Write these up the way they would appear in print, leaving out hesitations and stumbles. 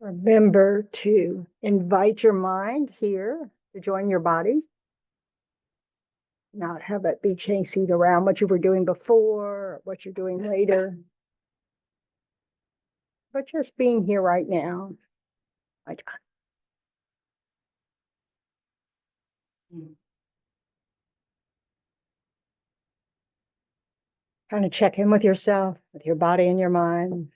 Remember to invite your mind here to join your body, not have it be chasing around what you were doing before, or what you're doing later, but just being here right now. Kind of check in with yourself, with your body and your mind.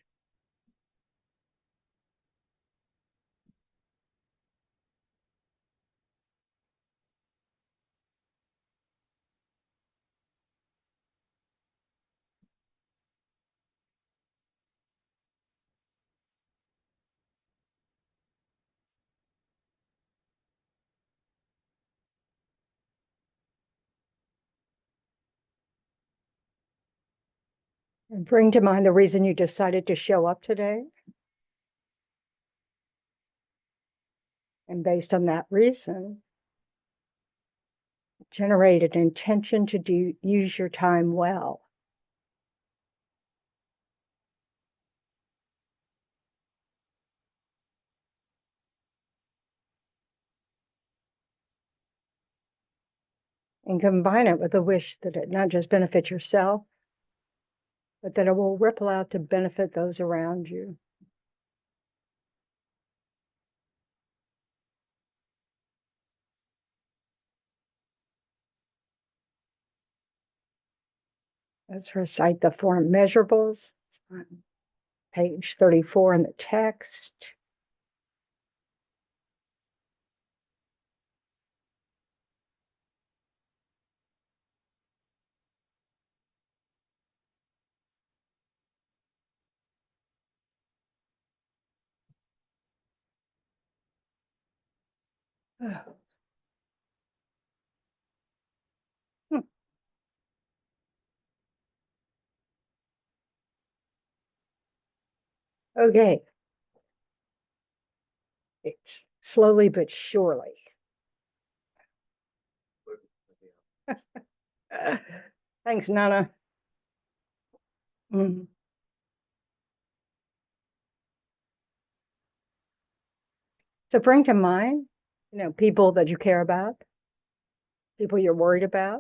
And bring to mind the reason you decided to show up today. And based on that reason, generate an intention to use your time well. And combine it with a wish that it not just benefit yourself, but that it will ripple out to benefit those around you. Let's recite the four measurables on page 34 in the text. Okay. It's slowly but surely. Thanks, Nana. Mm. So bring to mind, people that you care about, people you're worried about,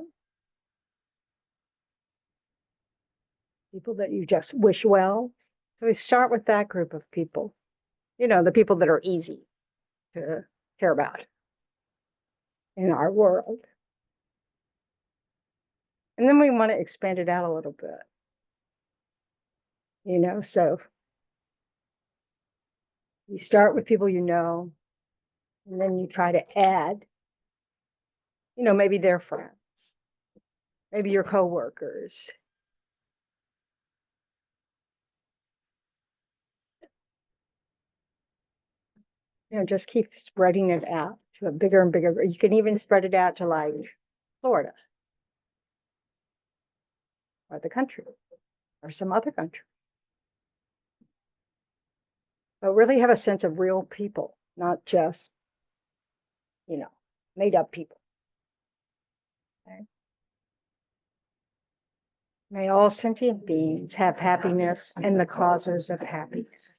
people that you just wish well. So we start with that group of people, the people that are easy to care about in our world. And then we want to expand it out a little bit, so you start with people you know, and then you try to add, maybe their friends, maybe your coworkers. Just keep spreading it out to a bigger and bigger. You can even spread it out to like Florida or the country or some other country. But really have a sense of real people, not just, made up people. Okay? May all sentient beings have happiness and the causes of happiness.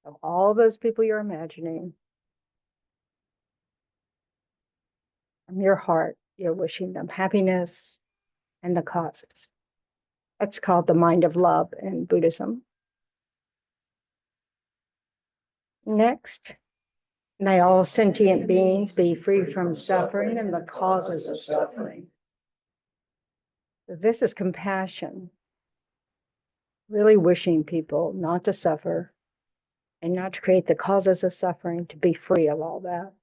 So all those people you're imagining, from your heart, you're wishing them happiness and the causes. That's called the mind of love in Buddhism. Next, may all sentient beings be free from suffering and the causes of suffering. So this is compassion, really wishing people not to suffer and not to create the causes of suffering, to be free of all that.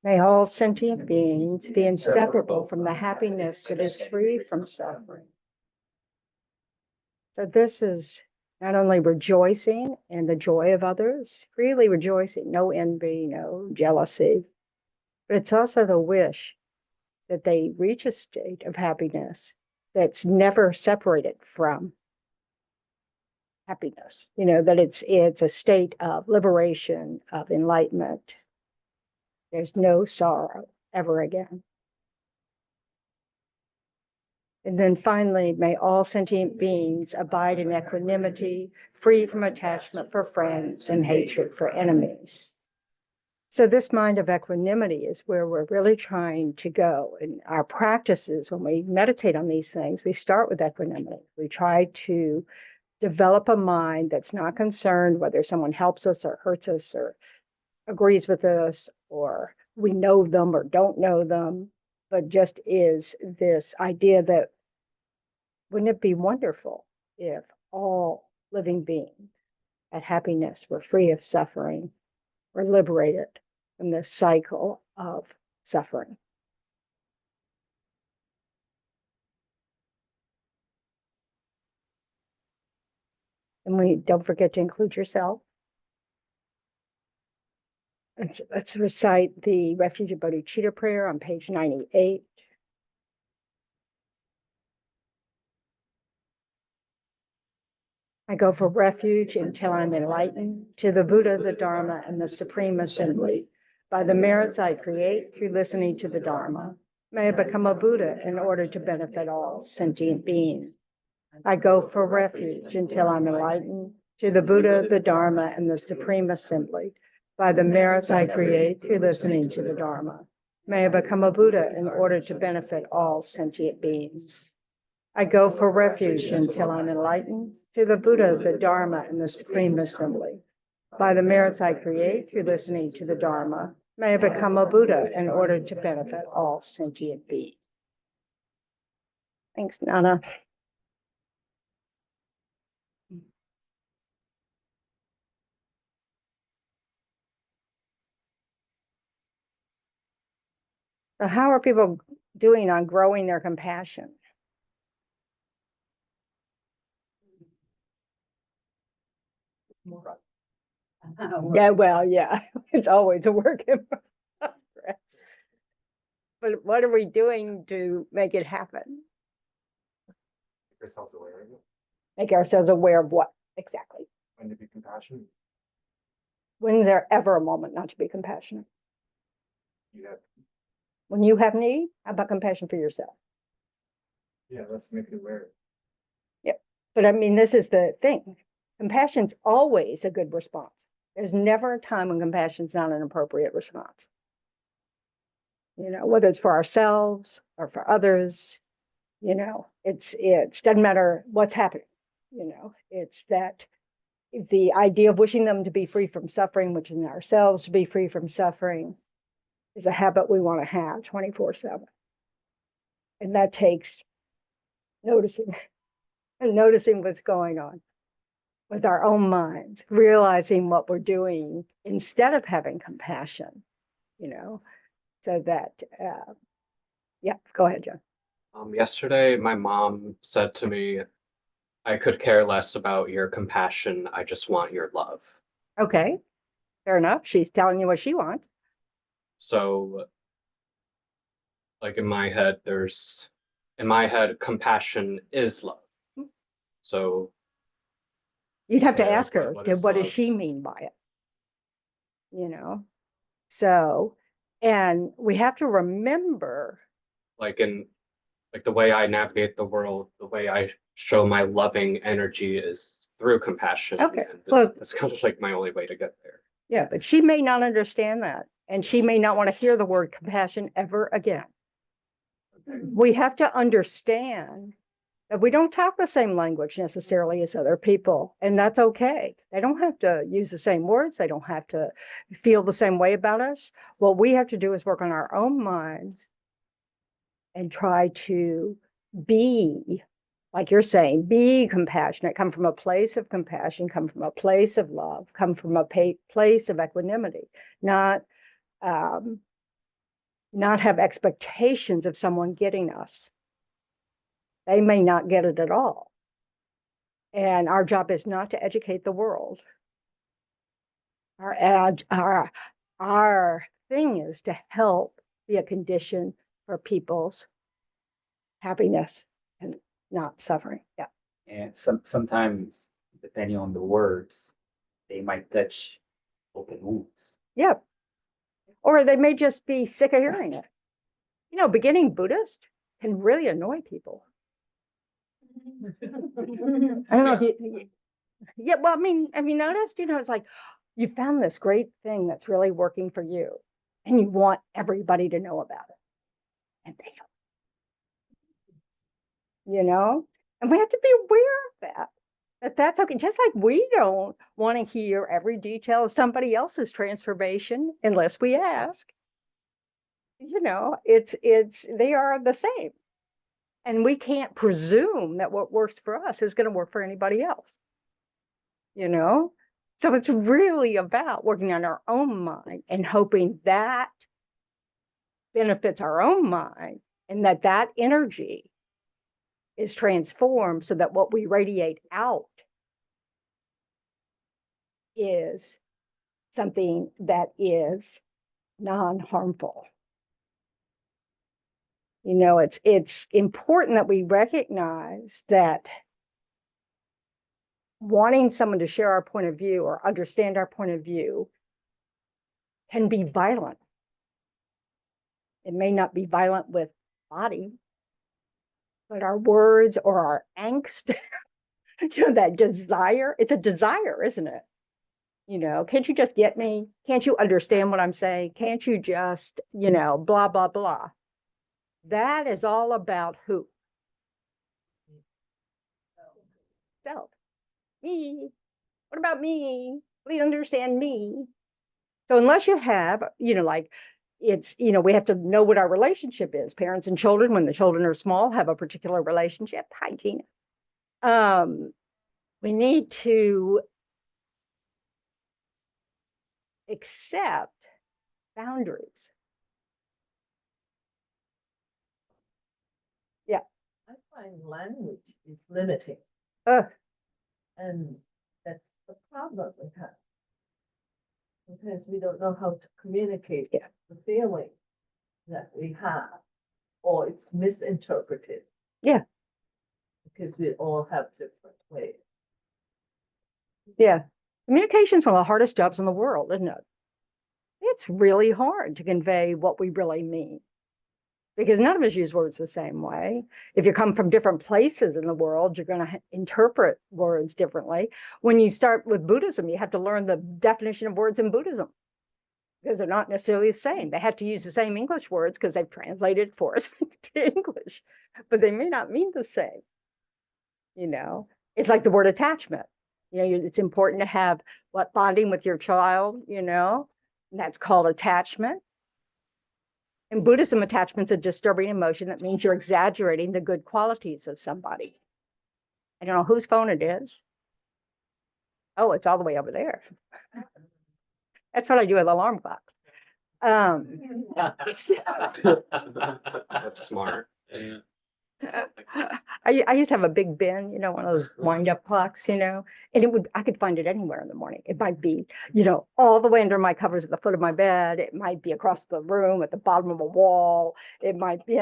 May all sentient beings be inseparable from the happiness that is free from suffering. So this is not only rejoicing in the joy of others, freely rejoicing, no envy, no jealousy, but it's also the wish that they reach a state of happiness that's never separated from happiness, that it's a state of liberation, of enlightenment. There's no sorrow ever again. And then finally, may all sentient beings abide in equanimity, free from attachment for friends and hatred for enemies. So this mind of equanimity is where we're really trying to go. In our practices, when we meditate on these things, we start with equanimity. We try to develop a mind that's not concerned whether someone helps us or hurts us or agrees with us or we know them or don't know them, but just is this idea that wouldn't it be wonderful if all living beings had happiness, were free of suffering, were liberated from this cycle of suffering? And we don't forget to include yourself. Let's recite the Refuge of Bodhicitta prayer on page 98. I go for refuge until I'm enlightened to the Buddha, the Dharma, and the Supreme Assembly. By the merits I create through listening to the Dharma, may I become a Buddha in order to benefit all sentient beings. I go for refuge until I'm enlightened to the Buddha, the Dharma, and the Supreme Assembly. By the merits I create through listening to the Dharma, may I become a Buddha in order to benefit all sentient beings. I go for refuge until I'm enlightened to the Buddha, the Dharma, and the Supreme Assembly. By the merits I create through listening to the Dharma, may I become a Buddha in order to benefit all sentient beings. Thanks, Nana. So how are people doing on growing their compassion? Yeah, well, yeah, it's always a work in progress. But what are we doing to make it happen? Make ourselves aware of it. Make ourselves aware of what exactly? When to be compassionate. When is there ever a moment not to be compassionate? Yeah. When you have need, how about compassion for yourself? Yeah, let's make it aware. Yep. But I mean, this is the thing. Compassion's always a good response. There's never a time when compassion's not an appropriate response. You know, whether it's for ourselves or for others, you know, it doesn't matter what's happening. You know, it's that the idea of wishing them to be free from suffering, wishing ourselves to be free from suffering, is a habit we want to have 24/7. And that takes noticing and noticing what's going on with our own minds, realizing what we're doing instead of having compassion, you know, so that, yeah, go ahead, John. Yesterday, my mom said to me, I could care less about your compassion. I just want your love. Okay, fair enough. She's telling you what she wants. So, like in my head, compassion is love. So You'd have to like, ask her, what is what does love? she mean by it? You know, so, and we have to remember, Like the way I navigate the world, the way I show my loving energy is through compassion. Okay, And well, it's kind of like my only way to get there. yeah, but she may not understand that, and she may not want to hear the word compassion ever again. We have to understand that we don't talk the same language necessarily as other people, and that's okay. They don't have to use the same words. They don't have to feel the same way about us. What we have to do is work on our own minds and try to be, like you're saying, be compassionate, come from a place of compassion, come from a place of love, come from a place of equanimity, not have expectations of someone getting us. They may not get it at all. And our job is not to educate the world. Our thing is to help be a condition for people's happiness and not suffering. Yeah. And sometimes, depending on the words, they might touch open wounds. Yeah. Or they may just be sick of hearing it. You know, beginning Buddhist can really annoy people. I don't know if yeah, well, I mean, have you noticed, it's like you found this great thing that's really working for you and you want everybody to know about it. And they don't, and we have to be aware of that's okay. Just like we don't want to hear every detail of somebody else's transformation unless we ask. It's they are the same. And we can't presume that what works for us is going to work for anybody else. So it's really about working on our own mind and hoping that benefits our own mind and that energy is transformed so that what we radiate out is something that is non-harmful. It's important that we recognize that wanting someone to share our point of view or understand our point of view can be violent. It may not be violent with body, but our words or our angst, that desire, it's a desire, isn't it? Can't you just get me? Can't you understand what I'm saying? Can't you just, blah, blah, blah. That is all about who? Self. Me. What about me? Please understand me. So unless you have, like it's, we have to know what our relationship is. Parents and children, when the children are small, have a particular relationship. Hi, Gina. We need to accept boundaries. Yeah. I find language is limiting, and that's the problem we have. Sometimes we don't know how to communicate the feeling that we have, or it's misinterpreted. Yeah. Because we all have different ways. Yeah. Communication is one of the hardest jobs in the world, isn't it? It's really hard to convey what we really mean because none of us use words the same way. If you come from different places in the world, you're going to interpret words differently. When you start with Buddhism, you have to learn the definition of words in Buddhism because they're not necessarily the same. They have to use the same English words because they've translated for us to English, but they may not mean the same. It's like the word attachment. It's important to have bonding with your child, and that's called attachment. In Buddhism, attachment's a disturbing emotion. That means you're exaggerating the good qualities of somebody. I don't know whose phone it is. Oh, it's all the way over there. That's what I do with alarm clocks. That's smart. I used to have a big bin, one of those wind-up clocks, and I could find it anywhere in the morning. It might be, all the way under my covers at the foot of my bed. It might be across the room at the bottom of a wall. It might be,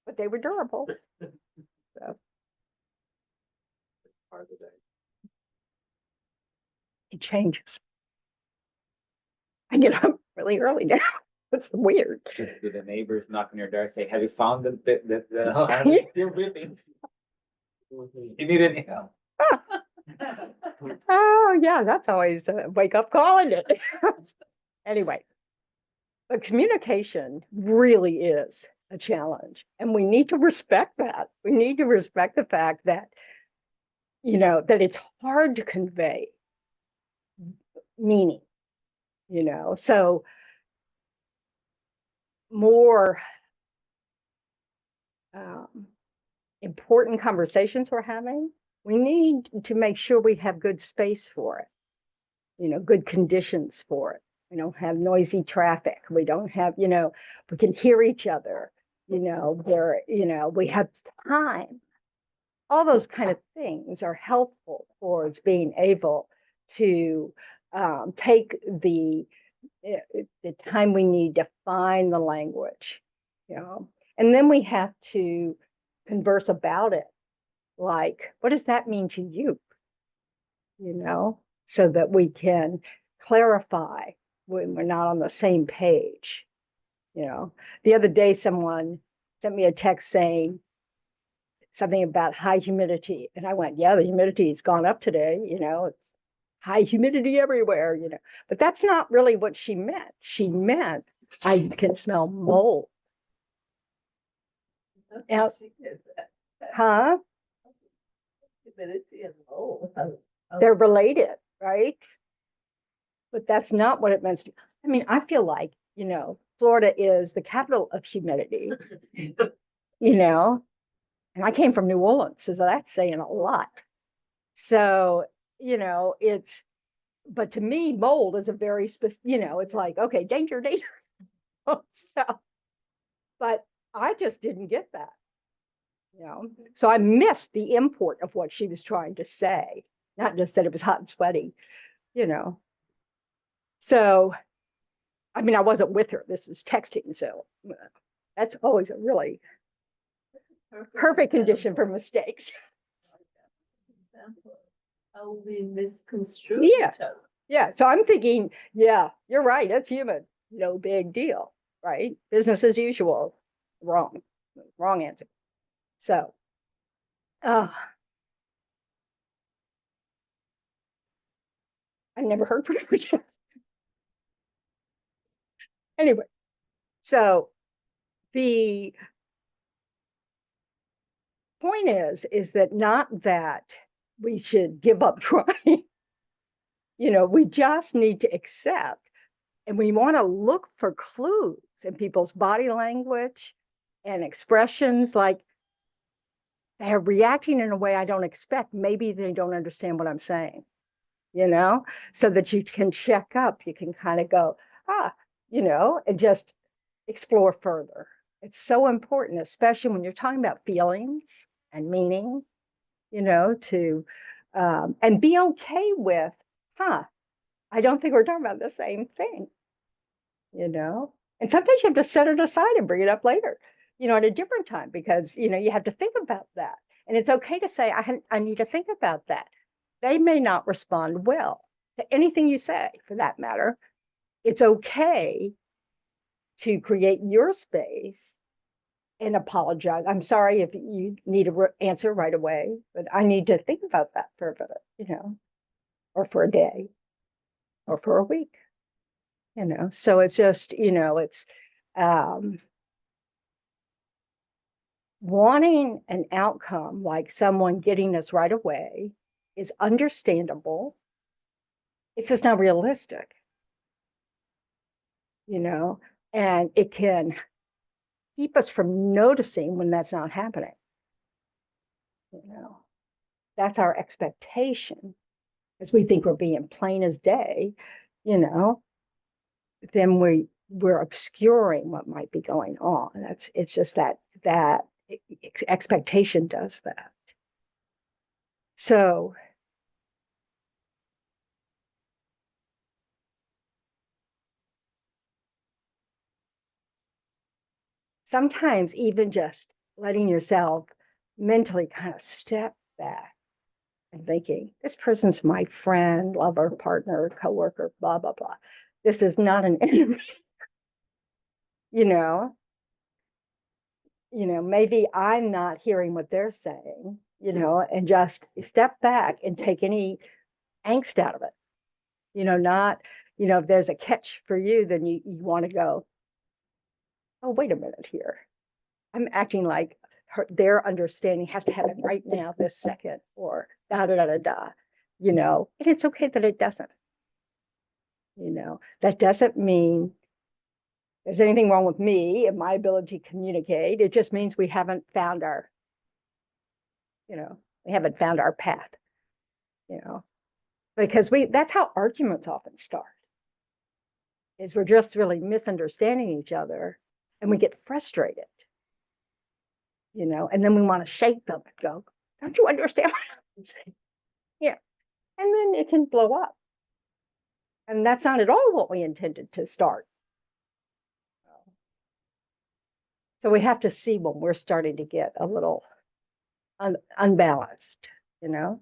but they were durable. So. Part of the day. It changes. I get up really early now. It's weird. Do the neighbors knock on your door, say, have you found the your living? You need any help? Oh, yeah, that's always a wake up call, isn't it? Anyway, but communication really is a challenge, and we need to respect that. We need to respect the fact that, that it's hard to convey meaning, so more important conversations we're having, we need to make sure we have good space for it, good conditions for it. We don't have noisy traffic. We don't have, we can hear each other, we have time. All those kind of things are helpful towards being able to take the time we need to find the language, and then we have to converse about it. Like, what does that mean to you? So that we can clarify when we're not on the same page. The other day, someone sent me a text saying something about high humidity. And I went, yeah, the humidity's gone up today, it's high humidity everywhere, but that's not really what she meant. She meant I can smell mold. Now- She did that. Huh? Humidity and mold. They're related, right? But that's not what it meant. I mean, I feel like, Florida is the capital of humidity, and I came from New Orleans, so that's saying a lot. So, but to me, mold is a very specific, it's like, okay, danger, danger. So, but I just didn't get that, So I missed the import of what she was trying to say, not just that it was hot and sweaty, So, I mean, I wasn't with her. This was texting, so that's always a really perfect condition for mistakes. Example, how we misconstrue Yeah. each other. Yeah, so I'm thinking, yeah, you're right. It's human. No big deal, right? Business as usual. Wrong answer. So, I never heard from her again. Anyway, so the point is that not that we should give up trying. We just need to accept, and we want to look for clues in people's body language and expressions, like they're reacting in a way I don't expect. Maybe they don't understand what I'm saying, so that you can check up. You can kind of go, and just explore further. It's so important, especially when you're talking about feelings and meaning, to, and be okay with, I don't think we're talking about the same thing, and sometimes you have to set it aside and bring it up later, at a different time, because, you have to think about that. And it's okay to say, I need to think about that. They may not respond well to anything you say, for that matter. It's okay to create your space and apologize. I'm sorry if you need an answer right away, but I need to think about that for a bit, or for a day, or for a week, So it's just, it's wanting an outcome like someone getting this right away is understandable. It's just not realistic, and it can keep us from noticing when that's not happening. That's our expectation, as we think we're being plain as day, then we're obscuring what might be going on. It's just that expectation does that. So sometimes even just letting yourself mentally kind of step back and thinking, this person's my friend, lover, partner, coworker, blah, blah, blah. This is not an enemy. Maybe I'm not hearing what they're saying, and just step back and take any angst out of it. Not, if there's a catch for you, then you want to go, oh, wait a minute here. I'm acting like their understanding has to happen right now, this second, or da da da da da, and it's okay that it doesn't. That doesn't mean there's anything wrong with me and my ability to communicate. It just means we haven't found our path, because that's how arguments often start, is we're just really misunderstanding each other, and we get frustrated, and then we want to shake them and go, don't you understand what I'm saying? Yeah. And then it can blow up. And that's not at all what we intended to start. So we have to see when we're starting to get a little unbalanced, Yeah,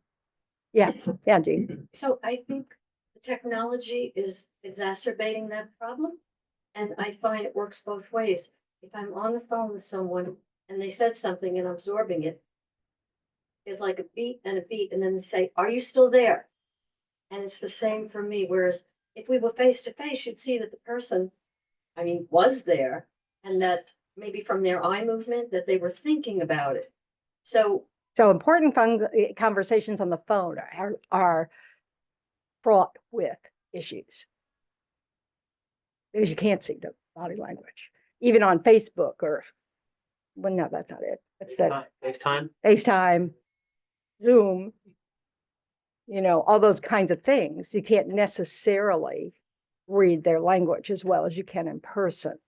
yeah, Dee. So I think the technology is exacerbating that problem. And I find it works both ways. If I'm on the phone with someone and they said something and I'm absorbing it, is like a beat and a beat, and then say, are you still there? And it's the same for me, whereas if we were face to face, you'd see that the person, I mean, was there, and that maybe from their eye movement, that they were thinking about it. So So important conversations on the phone are fraught with issues. Because you can't see the body language, even on Facebook or, well, no, that's not it. It's that FaceTime. FaceTime, Zoom, all those kinds of things. You can't necessarily read their language as well as you can in person.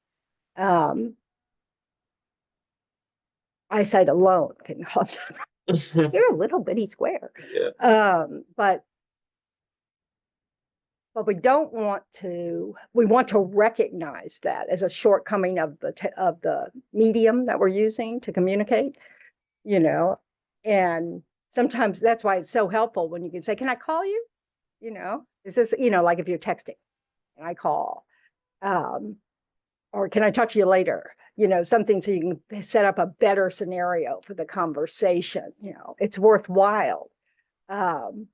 Eyesight alone can cause, you're a little bitty square. Yeah. But we don't want to, we want to recognize that as a shortcoming of the medium that we're using to communicate, and sometimes that's why it's so helpful when you can say, can I call you? Is this, like if you're texting and I call, or can I talk to you later? Something so you can set up a better scenario for the conversation, it's worthwhile. And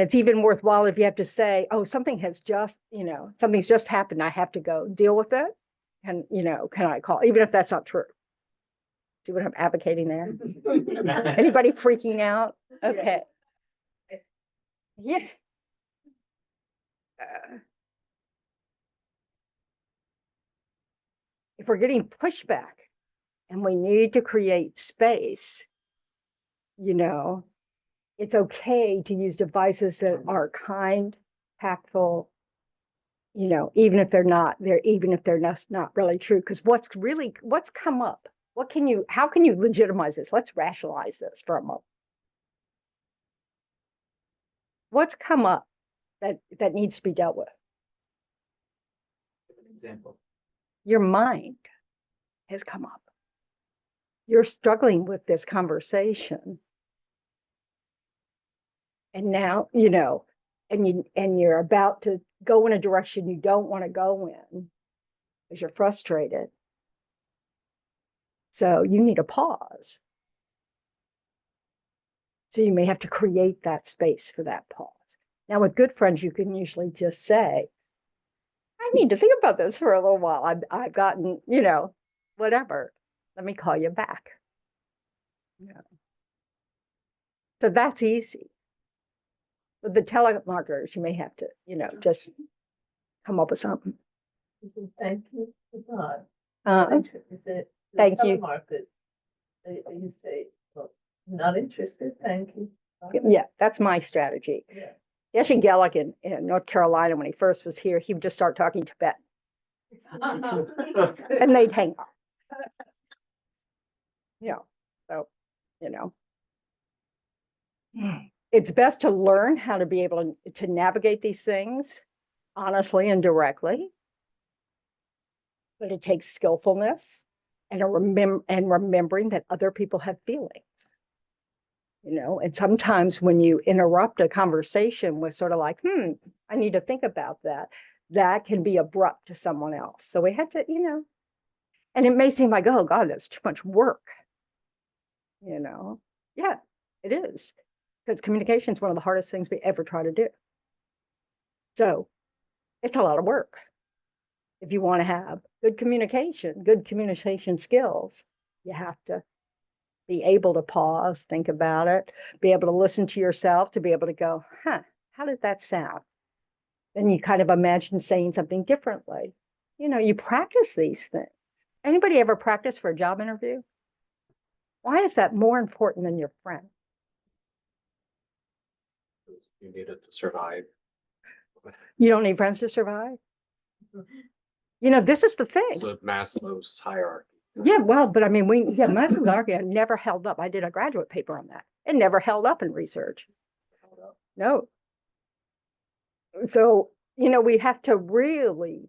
it's even worthwhile if you have to say, oh, something's just happened. I have to go deal with it. And, can I call, even if that's not true? See what I'm advocating there? Anybody freaking out? Okay. Yeah. If we're getting pushback and we need to create space, it's okay to use devices that are kind, tactful, even if they're not really true. Because what's come up? How can you legitimize this? Let's rationalize this for a moment. What's come up that needs to be dealt with? Example. Your mind has come up. You're struggling with this conversation. And now, and you're about to go in a direction you don't want to go in because you're frustrated. So you need a pause. So you may have to create that space for that pause. Now, with good friends, you can usually just say, I need to think about this for a little while. I've gotten, whatever. Let me call you back. So that's easy. With the telemarketers, you may have to, just come up with something. Thank you for God. Uh, Is it Thank you. telemarket? You say, well, not interested, thank you. Bye. Yeah, that's my strategy. Yeah. Yeshe Gellick in North Carolina, when he first was here, he would just start talking Tibetan and they'd hang up. So, it's best to learn how to be able to navigate these things honestly and directly. But it takes skillfulness and remembering that other people have feelings. And sometimes when you interrupt a conversation with sort of like, I need to think about that can be abrupt to someone else. So we had to, and it may seem like, oh God, that's too much work. Yeah, it is. Because communication is one of the hardest things we ever try to do. So it's a lot of work. If you want to have good communication skills, you have to be able to pause, think about it, be able to listen to yourself, to be able to go, how did that sound? Then you kind of imagine saying something differently. You practice these things. Anybody ever practice for a job interview? Why is that more important than your friend? You need it to survive. You don't need friends to survive. This is the thing. It's Maslow's hierarchy. Yeah, well, but I mean, Maslow's hierarchy never held up. I did a graduate paper on that. It never held up in research. No. So, we have to really,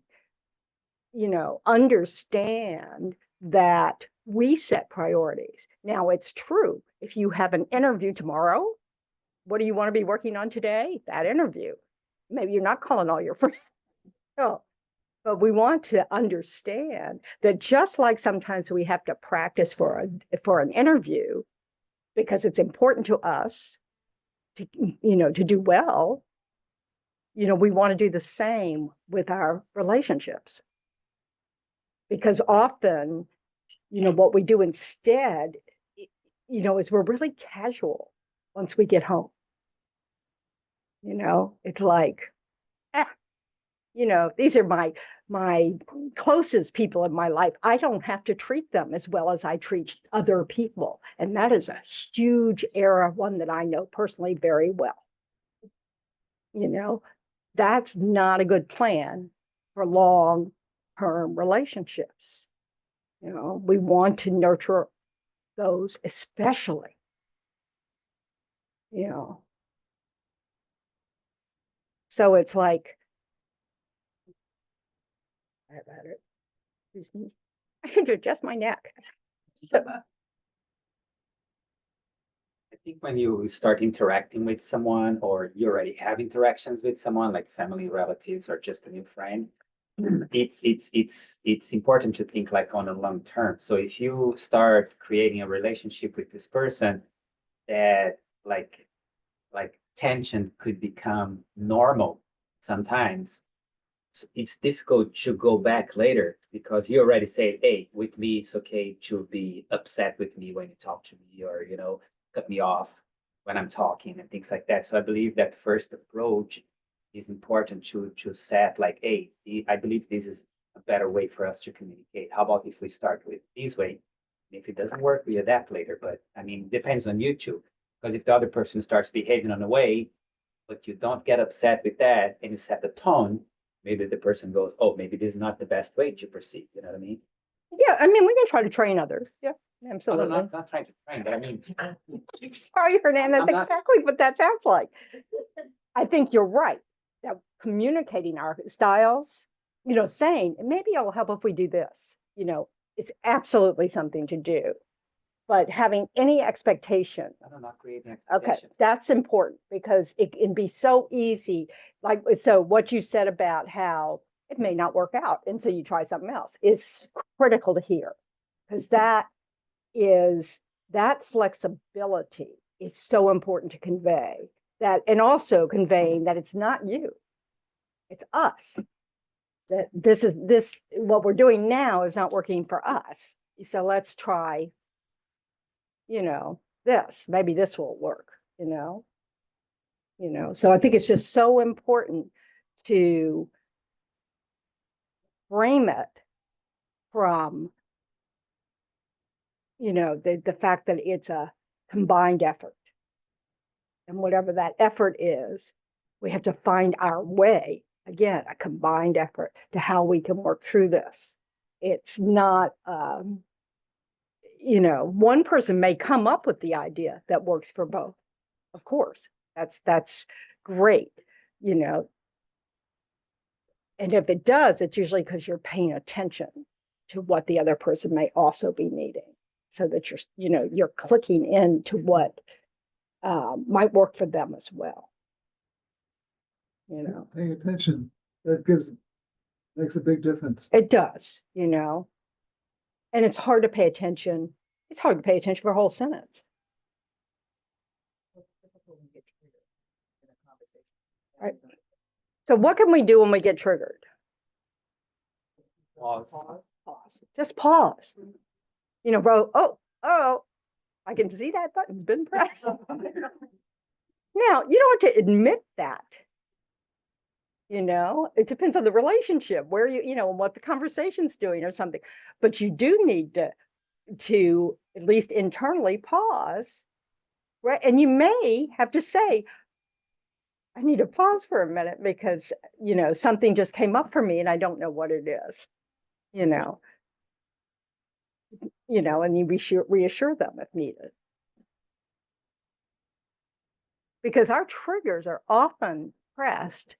understand that we set priorities. Now, it's true. If you have an interview tomorrow, what do you want to be working on today? That interview. Maybe you're not calling all your friends. Oh, But we want to understand that just like sometimes we have to practice for an interview because it's important to us to, to do well, we want to do the same with our relationships. Because often, what we do instead, is we're really casual once we get home. It's like, these are my closest people in my life. I don't have to treat them as well as I treat other people. And that is a huge error, one that I know personally very well. That's not a good plan for long-term relationships. We want to nurture those especially. So it's like, I can adjust my neck. So, I think when you start interacting with someone, or you already have interactions with someone like family, relatives, or just a new friend, it's important to think like on a long term. So if you start creating a relationship with this person that like tension could become normal sometimes, it's difficult to go back later because you already say, hey, with me it's okay to be upset with me when you talk to me, or cut me off when I'm talking and things like that. So I believe that first approach is important to set like, hey, I believe this is a better way for us to communicate. How about if we start with this way? If it doesn't work, we adapt later. But I mean, it depends on you too. Because if the other person starts behaving on a way, but you don't get upset with that and you set the tone, maybe the person goes, oh, maybe this is not the best way to proceed. You know what I mean? yeah, I mean, we can try to train others. Yeah, I'm absolutely. not trying to train, but I mean, Sorry, Hernan, that's I'm not- exactly what that sounds like. I think you're right. That communicating our styles, saying maybe it'll help if we do this, is absolutely something to do. But having any expectation, I'm not creating okay, expectations. that's important because it can be so easy. Like, so what you said about how it may not work out, and so you try something else is critical to hear, because that flexibility is so important to convey that, and also conveying that it's not you, it's us. That this what we're doing now is not working for us. So let's try, this. Maybe this will work, So I think it's just so important to frame it from, the fact that it's a combined effort. And whatever that effort is, we have to find our way, again, a combined effort to how we can work through this. It's not, one person may come up with the idea that works for both. Of course, that's great, and if it does, it's usually because you're paying attention to what the other person may also be needing, so that you're clicking into what might work for them as well. Paying attention, makes a big difference. It does, and it's hard to pay attention. It's hard to pay attention for a whole sentence. Right. So what can we do when we get triggered? Pause. Pause. Just pause. Bro, oh, I can see that button's been pressed. Now, you don't have to admit that. It depends on the relationship, where and what the conversation's doing or something. But you do need to at least internally pause, right? And you may have to say, I need to pause for a minute because, something just came up for me and I don't know what it is, and you reassure them if needed. Because our triggers are often pressed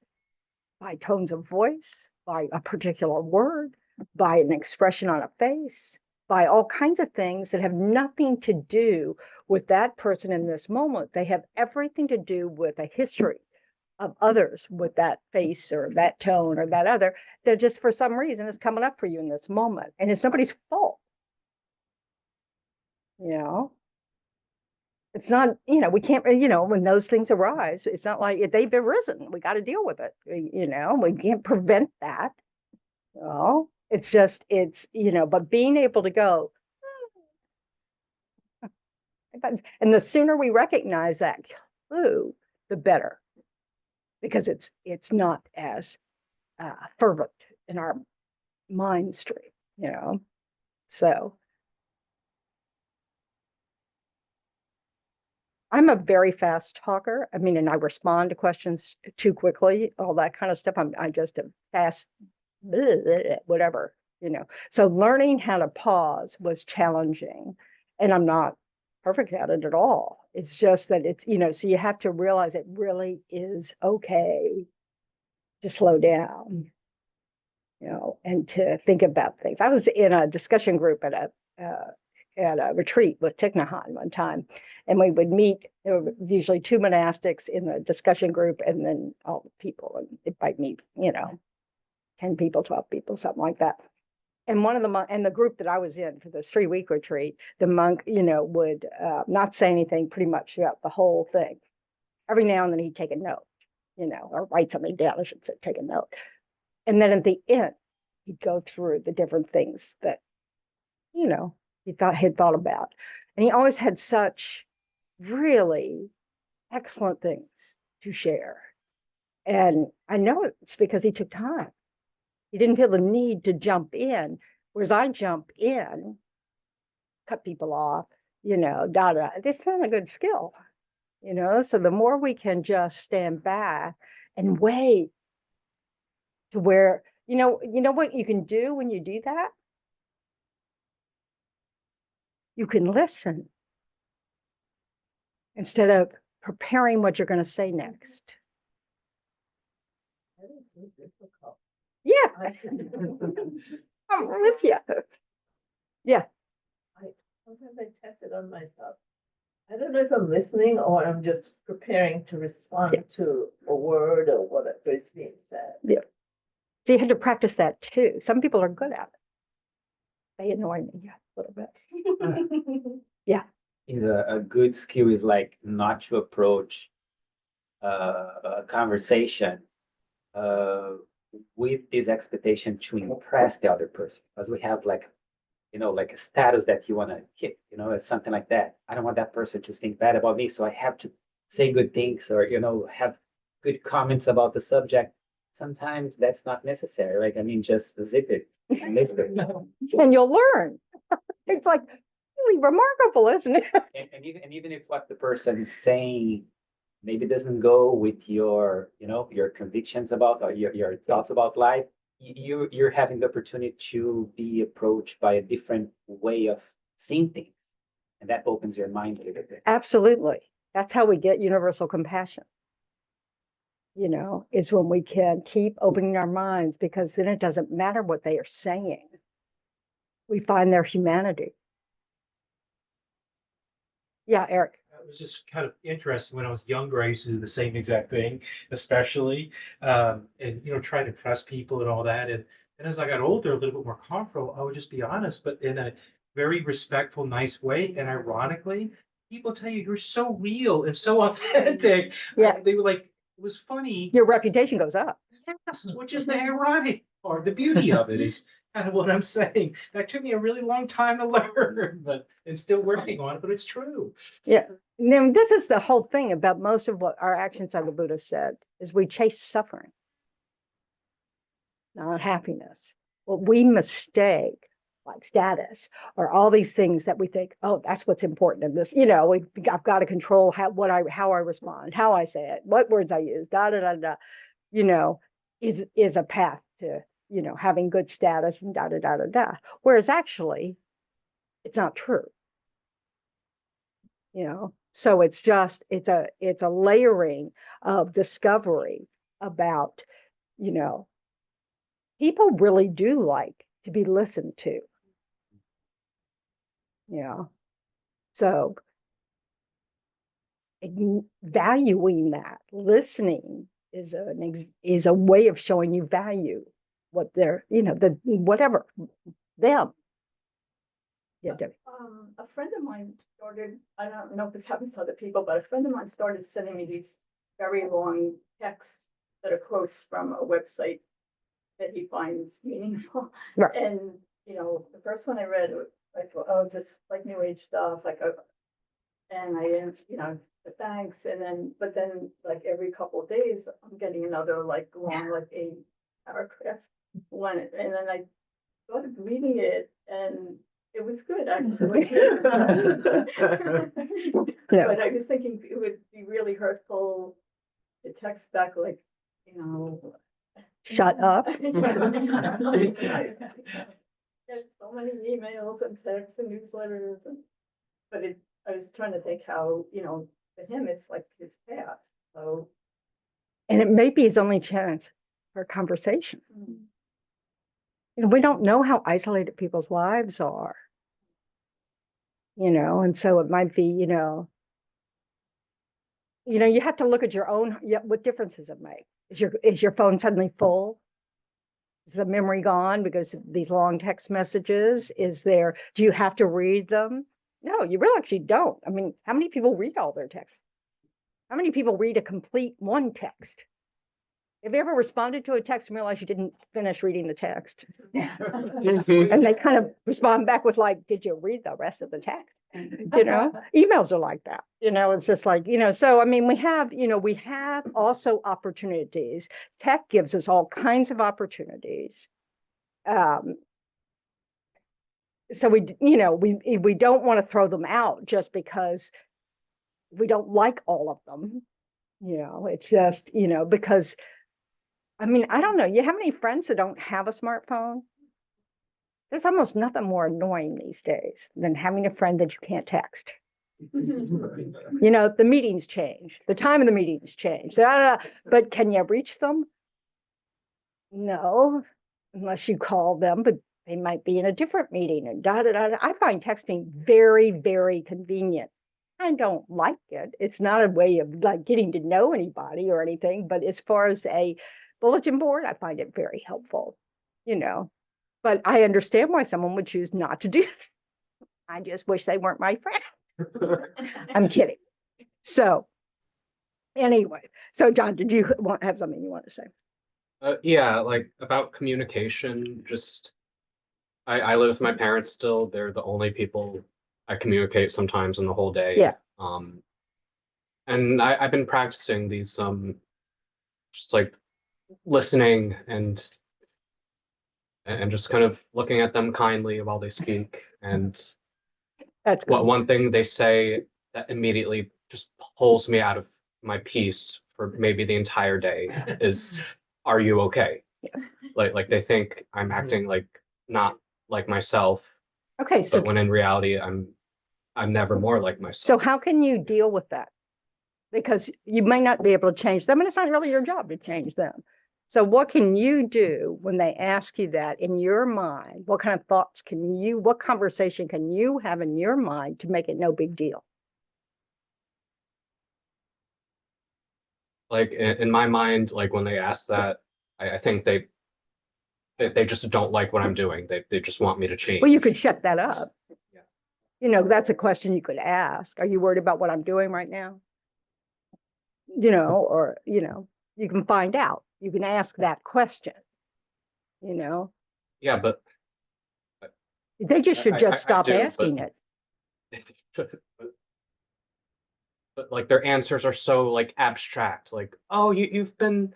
by tones of voice, by a particular word, by an expression on a face, by all kinds of things that have nothing to do with that person in this moment. They have everything to do with a history of others with that face or that tone or that other, that just for some reason is coming up for you in this moment. And it's nobody's fault. You know, it's not, we can't, when those things arise, it's not like they've arisen. We got to deal with it. We can't prevent that. Well, it's just, but being able to go, and the sooner we recognize that clue, the better, because it's not as fervent in our mind stream. So I'm a very fast talker. I mean, and I respond to questions too quickly, all that kind of stuff. I just a fast, whatever. So learning how to pause was challenging, and I'm not perfect at it at all. It's just that so you have to realize it really is okay to slow down, and to think about things. I was in a discussion group at a retreat with Thich Nhat Hanh one time, and we would meet. There were usually two monastics in the discussion group, and then all the people, and it might meet 10 people, 12 people, something like that. And one of the and the group that I was in for this 3-week retreat, the monk would not say anything pretty much throughout the whole thing. Every now and then he'd take a note, or write something down. I should say, take a note. And then at the end, he'd go through the different things that he'd thought about. And he always had such really excellent things to share. And I know it's because he took time. He didn't feel the need to jump in, whereas I jump in, cut people off, This is not a good skill, So the more we can just stand back and wait to where, what you can do when you do that? You can listen instead of preparing what you're going to say next. That is so difficult. Yeah, I I'm with you. Yeah, sometimes I test it on myself. I don't know if I'm listening or I'm just preparing to respond to a word or whatever is being said. yeah. So you had to practice that too. Some people are good at it. They annoy me a little bit. Yeah. Is a good skill is like not to approach a conversation with this expectation to impress the other person, because we have like like a status that you want to hit, it's something like that. I don't want that person to think bad about me, so I have to say good things or have good comments about the subject. Sometimes that's not necessary. Like, I mean, just zip it and listen. And you'll learn. It's like really remarkable, isn't it? And even if what the person is saying maybe doesn't go with your your convictions about or your thoughts about life, you're having the opportunity to be approached by a different way of seeing things, and that opens your mind a little bit. Absolutely. That's how we get universal compassion. Is when we can keep opening our minds, because then it doesn't matter what they are saying. We find their humanity. Yeah, Eric. It was just kind of interesting. When I was younger, I used to do the same exact thing, especially, and try to impress people and all that. And as I got older, a little bit more comfortable, I would just be honest, but in a very respectful, nice way. And ironically, people tell you you're so real and so authentic. Yeah. They were like, it was funny. Your reputation goes up. Yes, which is the ironic or the beauty of it is kind of what I'm saying. That took me a really long time to learn, but and still working on it, but it's true. Yeah. Now, this is the whole thing about most of what our actions, of the Buddha said, is we chase suffering, not happiness. What we mistake, like status or all these things that we think, oh, that's what's important in this. I've got to control how I respond, how I say it, what words I use, da da da da. Is a path to having good status and da da da da da. Whereas actually, it's not true. So it's a layering of discovery about, people really do like to be listened to. So valuing that, listening is a way of showing you value, what they're, the whatever them. Yeah, Debbie. A friend of mine started, I don't know if this happens to other people, but a friend of mine started sending me these very long texts that are quotes from a website that he finds meaningful. Right. And, the first one I read, I thought, oh, just like new age stuff, and I, thanks. But then like every couple of days, I'm getting another like long, like a paragraph one. And then I started reading it and it was good, actually. Yeah. But I was thinking it would be really hurtful to text back like, Shut up. There's so many emails and texts and newsletters, but I was trying to think how, to him, it's like his past, so. And it may be his only chance for a conversation. We don't know how isolated people's lives are. And so it might be, you have to look at your own, what difference does it make? Is your phone suddenly full? Is the memory gone because of these long text messages? Do you have to read them? No, you really actually don't. I mean, how many people read all their texts? How many people read a complete one text? Have you ever responded to a text and realized you didn't finish reading the text? And they kind of respond back with like, did you read the rest of the text? Emails are like that, it's just like, so I mean, we have also opportunities. Tech gives us all kinds of opportunities. So we don't want to throw them out just because we don't like all of them. It's just, because I mean, I don't know. You have any friends that don't have a smartphone? There's almost nothing more annoying these days than having a friend that you can't text. The meetings change, the time of the meetings change. But can you reach them? No, unless you call them, but they might be in a different meeting and I find texting very, very convenient. I don't like it. It's not a way of like getting to know anybody or anything, but as far as a bulletin board, I find it very helpful, but I understand why someone would choose not to do that. I just wish they weren't my friend. I'm kidding. So anyway, so John, did you have something you want to say? Yeah, like about communication, just I live with my parents still. They're the only people I communicate sometimes in the whole day. Yeah. And I've been practicing these just like listening and just kind of looking at them kindly while they speak. And That's good. one thing they say that immediately just pulls me out of my peace for maybe the entire day is, "Are you okay?" Like they think I'm acting like not like myself, Okay, so but when in reality I'm never more like myself. so how can you deal with that? Because you may not be able to change them, and it's not really your job to change them. So what can you do when they ask you that in your mind? What kind of thoughts what conversation can you have in your mind to make it no big deal? Like in my mind, like when they ask that, I think they just don't like what I'm doing. They just want me to change. Well, you could shut that up. Yeah. That's a question you could ask. Are you worried about what I'm doing right now? Or, you can find out. You can ask that question, Yeah, but They just should I just stop do, asking but- it. but like their answers are so like abstract. Like, oh, you've been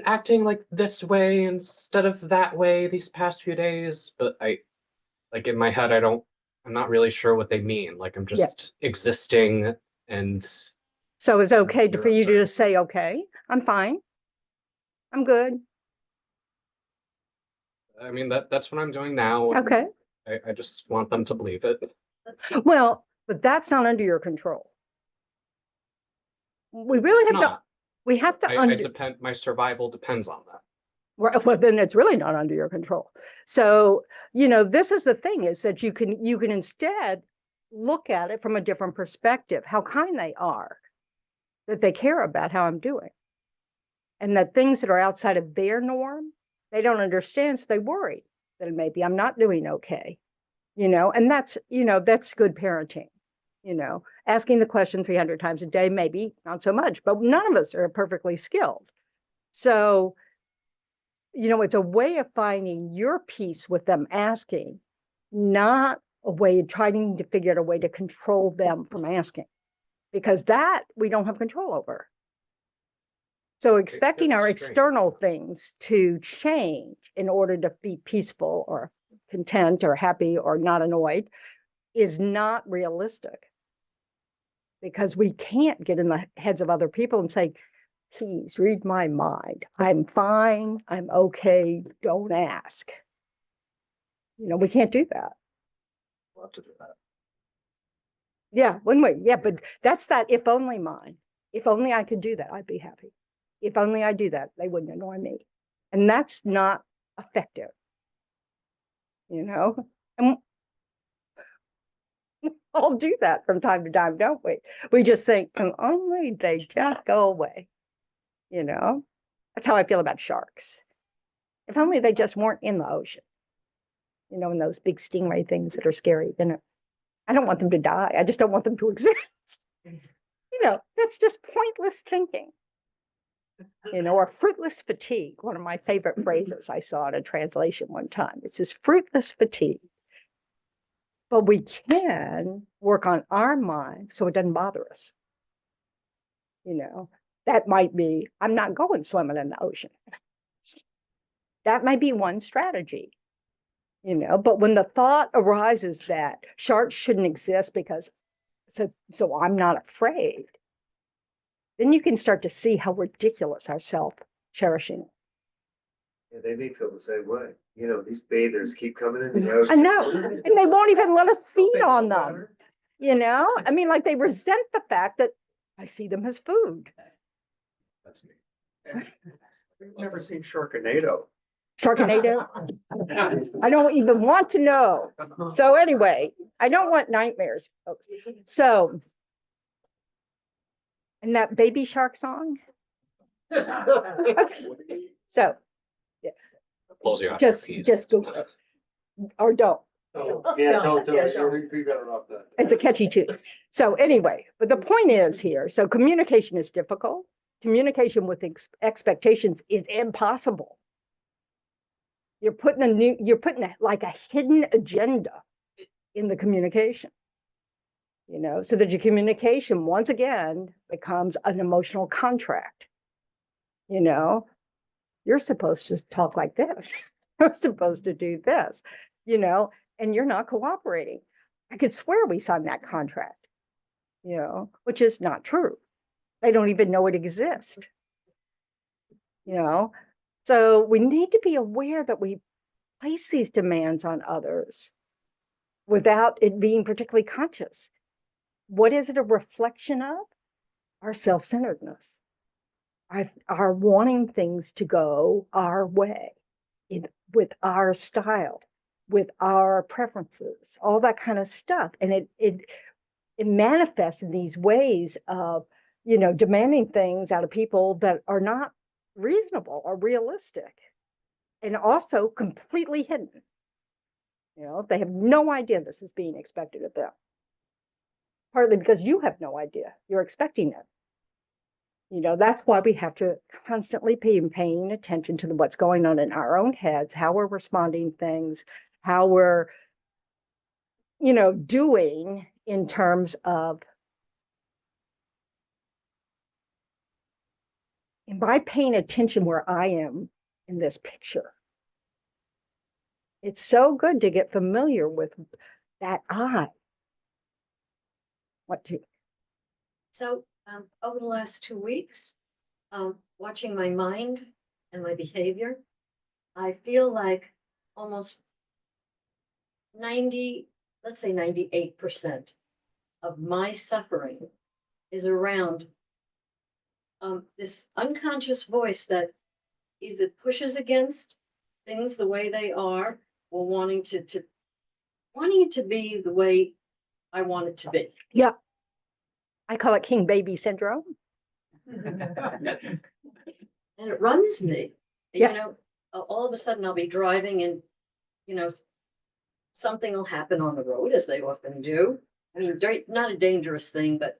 acting like this way instead of that way these past few days. But like in my head, I'm not really sure what they mean. Like I'm just existing and. So it's okay You're for you to upset. just say, okay, I'm fine. I'm good. I mean, that's what I'm doing now. Okay. I just want them to believe it. Well, but that's not under your control. We really It's have to, not. we have to I depend, my survival depends on that. well, then it's really not under your control. So, this is the thing, is that you can instead look at it from a different perspective, how kind they are, that they care about how I'm doing. and that things that are outside of their norm, they don't understand, so they worry that maybe I'm not doing okay, and that's, that's good parenting, asking the question 300 times a day, maybe not so much, but none of us are perfectly skilled. So, it's a way of finding your peace with them asking, not a way of trying to figure out a way to control them from asking, because that we don't have control over. So expecting our That's great. external things to change in order to be peaceful or content or happy or not annoyed is not realistic, because we can't get in the heads of other people and say, please read my mind. I'm fine. I'm okay. Don't ask. We can't do that. We'll have to do that. Yeah, one way. Yeah, but that's that if only mind. If only I could do that, I'd be happy. If only I do that, they wouldn't annoy me. And that's not effective. And all do that from time to time, don't we? We just think, if only they just go away. That's how I feel about sharks. If only they just weren't in the ocean, and those big stingray things that are scary. I don't want them to die. I just don't want them to exist. That's just pointless thinking. Or fruitless fatigue. One of my favorite phrases I saw in a translation one time. It says fruitless fatigue. But we can work on our mind so it doesn't bother us. That might be, I'm not going swimming in the ocean. That might be one strategy. But when the thought arises that sharks shouldn't exist because so I'm not afraid, then you can start to see how ridiculous our self-cherishing. Yeah, they may feel the same way. These bathers keep coming in the I ocean. know, and they won't even let us feed on them. I mean, like they resent the fact that I see them as food. That's me. I've never seen Sharknado. Sharknado. I don't even want to know. So anyway, I don't want nightmares. So, and that baby shark song. Okay. So, Pulls you out. just Google it, or don't. Yeah, don't do it. You'll be better off that. It's a catchy tune. So anyway, but the point is here, so communication is difficult. Communication with expectations is impossible. You're putting like a hidden agenda in the communication, so that your communication once again becomes an emotional contract. You're supposed to talk like this. You're supposed to do this, and you're not cooperating. I could swear we signed that contract, which is not true. They don't even know it exists. So we need to be aware that we place these demands on others without it being particularly conscious. What is it a reflection of? Our self-centeredness, our wanting things to go our way, with our style, with our preferences, all that kind of stuff. And it manifests in these ways of, demanding things out of people that are not reasonable or realistic, and also completely hidden. They have no idea this is being expected of them. Partly because you have no idea you're expecting it. That's why we have to constantly be paying attention to what's going on in our own heads, how we're responding things, how we're, doing in terms of, and by paying attention where I am in this picture. It's so good to get familiar with that I. What do you? So, over the last 2 weeks, watching my mind and my behavior, I feel like almost 90, let's say 98% of my suffering is around this unconscious voice that either pushes against things the way they are, or wanting it to be the way I want it to be. Yeah. I call it king baby syndrome. and it runs me. Yeah. You know, all of a sudden I'll be driving and, you know, something will happen on the road, as they often do. I mean, not a dangerous thing, but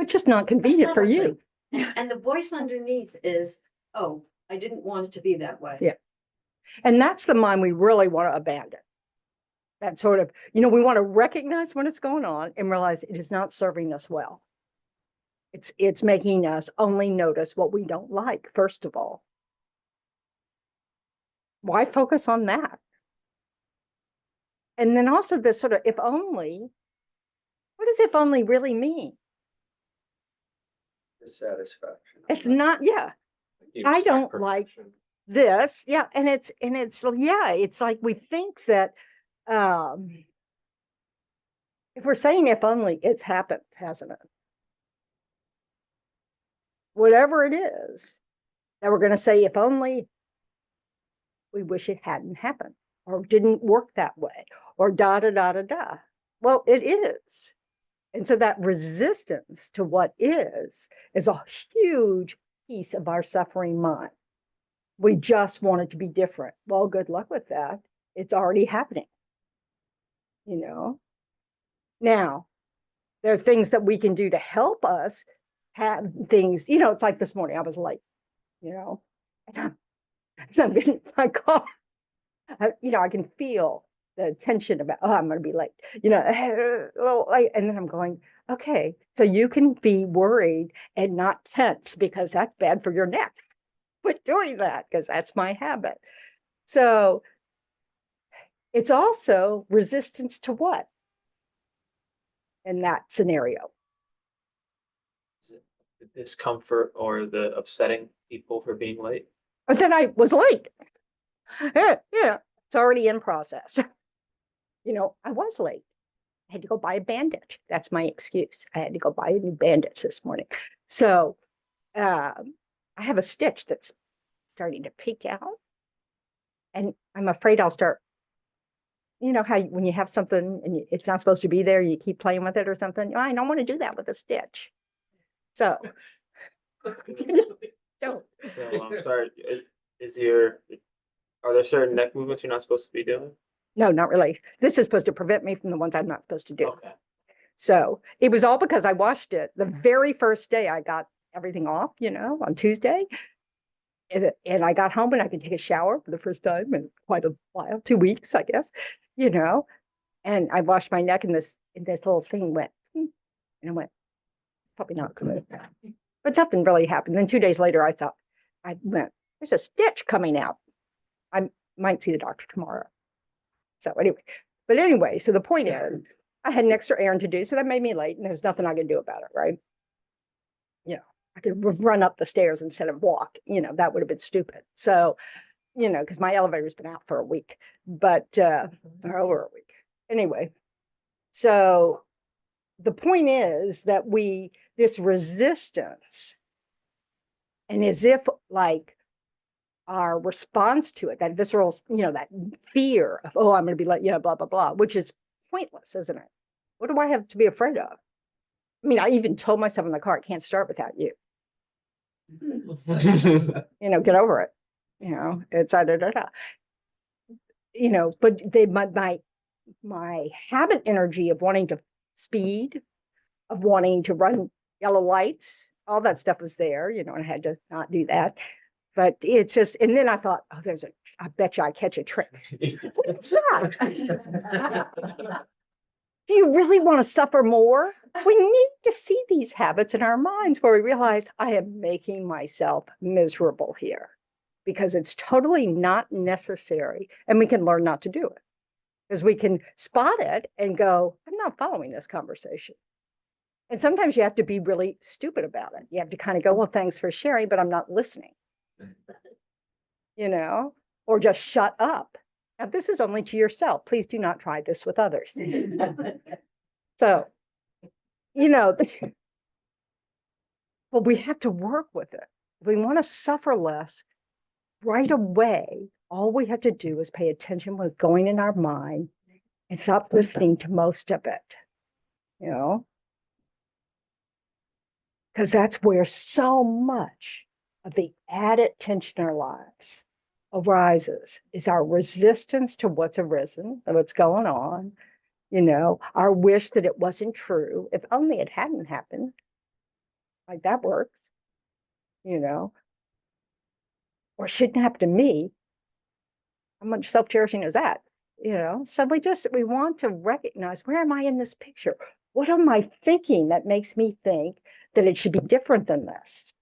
just not convenient for you. subtle thing. And the voice underneath is, oh, I didn't want it to be that way. Yeah. And that's the mind we really want to abandon. That sort of, we want to recognize when it's going on and realize it is not serving us well. It's making us only notice what we don't like, first of all. Why focus on that? And then also this sort of if only, what does if only really mean? Dissatisfaction. It's not, yeah. I don't like this. Yeah. And it's like we think that if we're saying if only, it's happened, hasn't it? Whatever it is that we're going to say, if only we wish it hadn't happened or didn't work that way or da da da da da. Well, it is. And so that resistance to what is a huge piece of our suffering mind. We just want it to be different. Well, good luck with that. It's already happening. Now, there are things that we can do to help us have things, it's like this morning, I was late, so I'm getting my car, I can feel the tension about, oh, I'm going to be late, and then I'm going, okay, so you can be worried and not tense because that's bad for your neck. Quit doing that because that's my habit. So it's also resistance to what in that scenario? Is it the discomfort or the upsetting people for being late? But then I was late. Yeah, it's already in process. I was late. I had to go buy a bandage. That's my excuse. I had to go buy a new bandage this morning. So I have a stitch that's starting to peek out. And I'm afraid I'll start, how when you have something and it's not supposed to be there, you keep playing with it or something. I don't want to do that with a stitch. So don't. So I'm sorry. Are there certain neck movements you're not supposed to be doing? No, not really. This is supposed to prevent me from the ones I'm not supposed to do. Okay. So it was all because I washed it the very first day I got everything off, on Tuesday. And I got home and I could take a shower for the first time in quite a while, 2 weeks, I guess, and I washed my neck and this little thing went, and I went, probably not good. But nothing really happened. Then 2 days later, I went, there's a stitch coming out. I might see the doctor tomorrow. So anyway, so the point is, I had an extra errand to do, so that made me late, and there's nothing I could do about it, right? I could run up the stairs instead of walk, that would have been stupid. So, because my elevator's been out for a week, but or over a week. Anyway, so the point is that this resistance, and as if like our response to it, that visceral, that fear of, oh, I'm going to be like, blah, blah, blah, which is pointless, isn't it? What do I have to be afraid of? I mean, I even told myself in the car, it can't start without you. Get over it. It's da da da. But my habit energy of wanting to speed, of wanting to run yellow lights, all that stuff was there, and I had to not do that. But it's just, and then I thought, oh, I bet you I catch a trick. What's that? Do you really want to suffer more? We need to see these habits in our minds where we realize I am making myself miserable here because it's totally not necessary, and we can learn not to do it because we can spot it and go, I'm not following this conversation. And sometimes you have to be really stupid about it. You have to kind of go, well, thanks for sharing, but I'm not listening, or just shut up. Now, this is only to yourself. Please do not try this with others. So, but we have to work with it. If we want to suffer less right away, all we have to do is pay attention to what's going in our mind and stop listening to most of it, because that's where so much of the added tension in our lives arises is our resistance to what's arisen, what's going on, our wish that it wasn't true. If only it hadn't happened. Like that works, or shouldn't happen to me. How much self-cherishing is that? So we want to recognize, where am I in this picture? What am I thinking that makes me think that it should be different than this?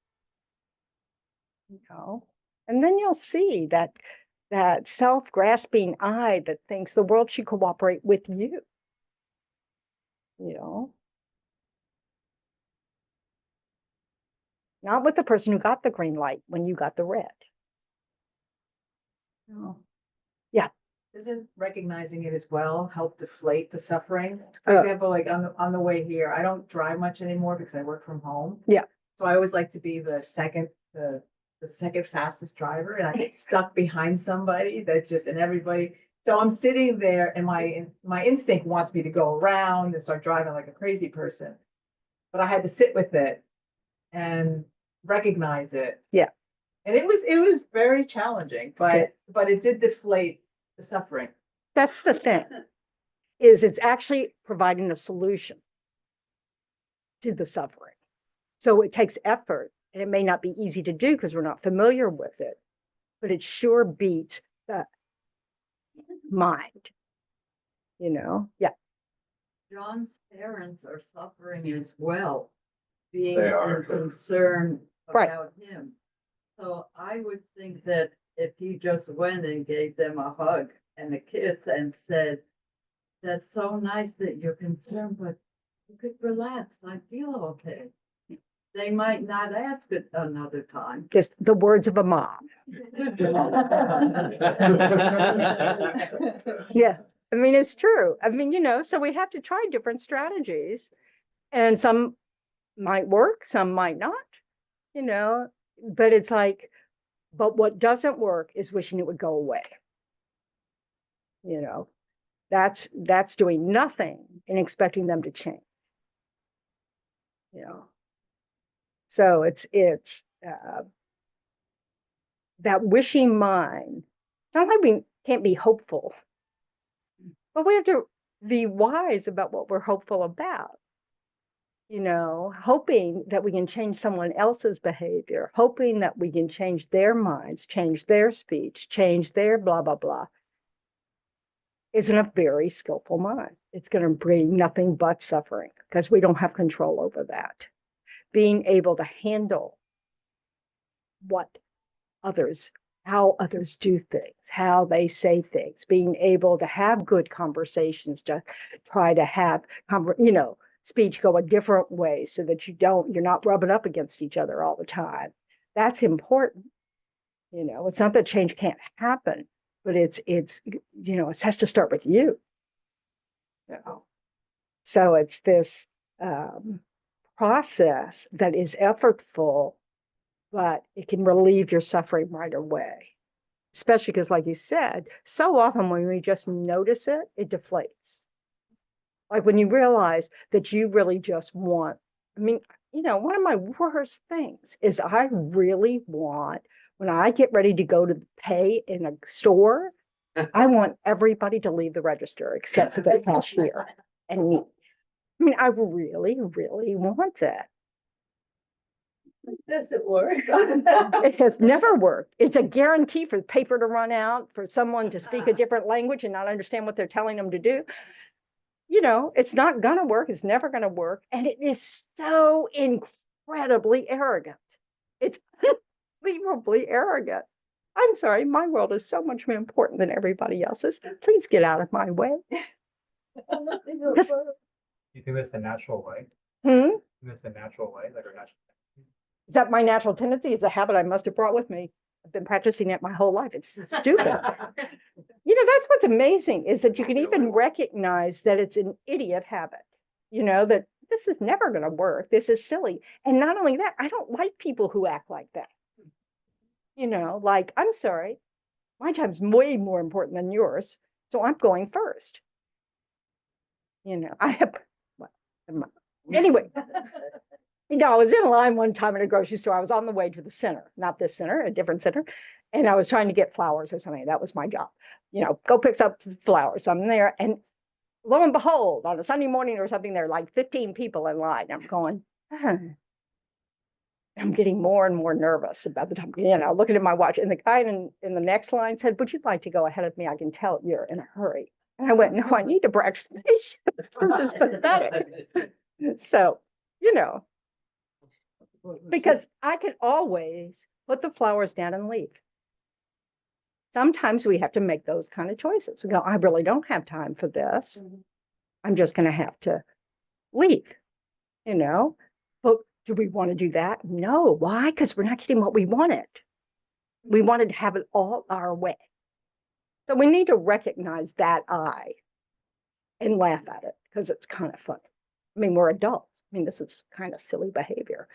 And then you'll see that self-grasping I that thinks the world should cooperate with you. Not with the person who got the green light when you got the red. Yeah. Isn't recognizing it as well help deflate the suffering? For example, like on the way here, I don't drive much anymore because I work from home. Yeah. So I always like to be the second fastest driver, and I get stuck behind somebody and everybody. So I'm sitting there, and my instinct wants me to go around and start driving like a crazy person. But I had to sit with it and recognize it. Yeah. And it was very challenging, but it did deflate the suffering. That's the thing, is it's actually providing a solution to the suffering. So it takes effort, and it may not be easy to do because we're not familiar with it, but it sure beats the mind, Yeah. John's parents are suffering as well, being They are. concerned Right. about him. So I would think that if he just went and gave them a hug and a kiss and said, "That's so nice that you're concerned, but you could relax, I feel okay," they might not ask it another time. Just the words of a mom. Yeah. I mean, it's true. I mean, so we have to try different strategies, and some might work, some might not, but it's like, but what doesn't work is wishing it would go away. That's doing nothing and expecting them to change. So it's that wishing mind. It's not like we can't be hopeful, but we have to be wise about what we're hopeful about. Hoping that we can change someone else's behavior, hoping that we can change their minds, change their speech, change their blah, blah, blah, isn't a very skillful mind. It's going to bring nothing but suffering because we don't have control over that. Being able to handle how others do things, how they say things, being able to have good conversations, to try to have, speech go a different way so that you're not rubbing up against each other all the time. That's important. It's not that change can't happen, but it has to start with you. So it's this process that is effortful, but it can relieve your suffering right away. Especially because, like you said, so often when we just notice it, it deflates. Like when you realize that you really just want, one of my worst things is I really want, when I get ready to go to pay in a store, I want everybody to leave the register except for the cashier and me. I really, really want that. Does it work? It has never worked. It's a guarantee for the paper to run out, for someone to speak a different language and not understand what they're telling them to do. It's not going to work. It's never going to work. And it is so incredibly arrogant. It's unbelievably arrogant. I'm sorry, my world is so much more important than everybody else's. Please get out of my way. You think that's the natural way? Hmm? That's the natural way, like our natural. That my natural tendency is a habit I must have brought with me. I've been practicing it my whole life. It's stupid. That's what's amazing, is that you can even recognize that it's an idiot habit, that this is never going to work. This is silly. And not only that, I don't like people who act like that. Like, I'm sorry, my time's way more important than yours. So I'm going first. I have, anyway, I was in line one time at a grocery store. I was on the way to the center, not this center, a different center. And I was trying to get flowers or something. That was my job. Go pick up flowers. So I'm there. And lo and behold, on a Sunday morning or something, there are like 15 people in line. I'm going, I'm getting more and more nervous about the time, looking at my watch. And the guy in the next line said, would you like to go ahead of me? I can tell you're in a hurry. And I went, no, I need to practice patience. This is pathetic. So, because I could always put the flowers down and leave. Sometimes we have to make those kind of choices. We go, I really don't have time for this. I'm just going to have to leave, But do we want to do that? No. Why? Because we're not getting what we wanted. We wanted to have it all our way. So we need to recognize that and laugh at it because it's kind of funny. I mean, we're adults. I mean, this is kind of silly behavior.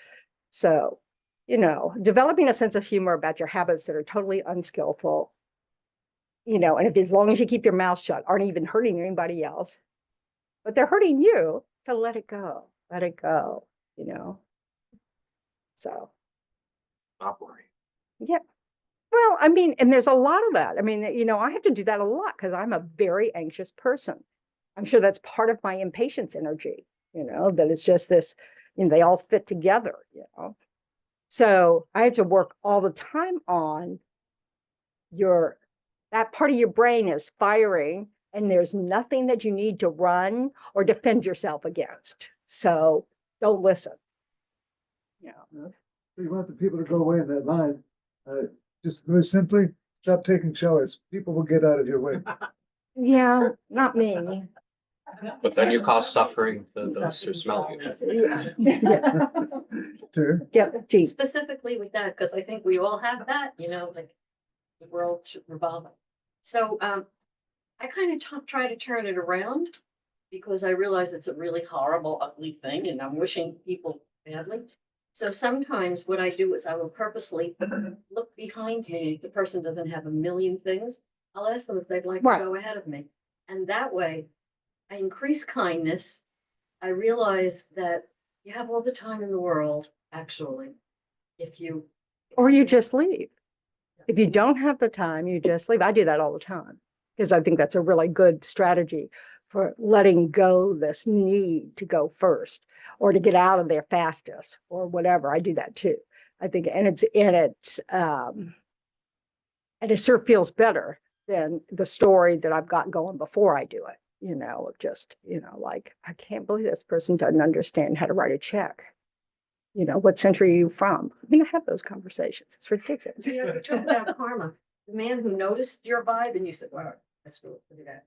So, developing a sense of humor about your habits that are totally unskillful, and if as long as you keep your mouth shut, aren't even hurting anybody else, but they're hurting you, so let it go. Let it go, So. Not worry. Yeah. Well, I mean, and there's a lot of that. I mean, I have to do that a lot because I'm a very anxious person. I'm sure that's part of my impatience energy, that it's just this, they all fit together, So I have to work all the time on that part of your brain is firing and there's nothing that you need to run or defend yourself against. So don't listen. So you want the people to go away in that line. Just very simply, stop taking showers. People will get out of your way. Yeah, not me. But then you cause suffering to those who smell you. Yeah. Sure. Yeah, geez. Specifically with that, because I think we all have that, like the world should revolve. So I kind of try to turn it around because I realize it's a really horrible, ugly thing and I'm wishing people badly. So sometimes what I do is I will purposely look behind me. If the person doesn't have a million things, I'll ask them if they'd like to go ahead of me. And that way I increase kindness. I realize that you have all the time in the world, actually, if you. Or you just leave. If you don't have the time, you just leave. I do that all the time because I think that's a really good strategy for letting go this need to go first or to get out of there fastest or whatever. I do that too. I think, and it sure feels better than the story that I've got going before I do it, of just, like, I can't believe this person doesn't understand how to write a check. What century are you from? I mean, I have those conversations. It's ridiculous. You talk about karma. The man who noticed your vibe and you said, wow, that's good. Look at that.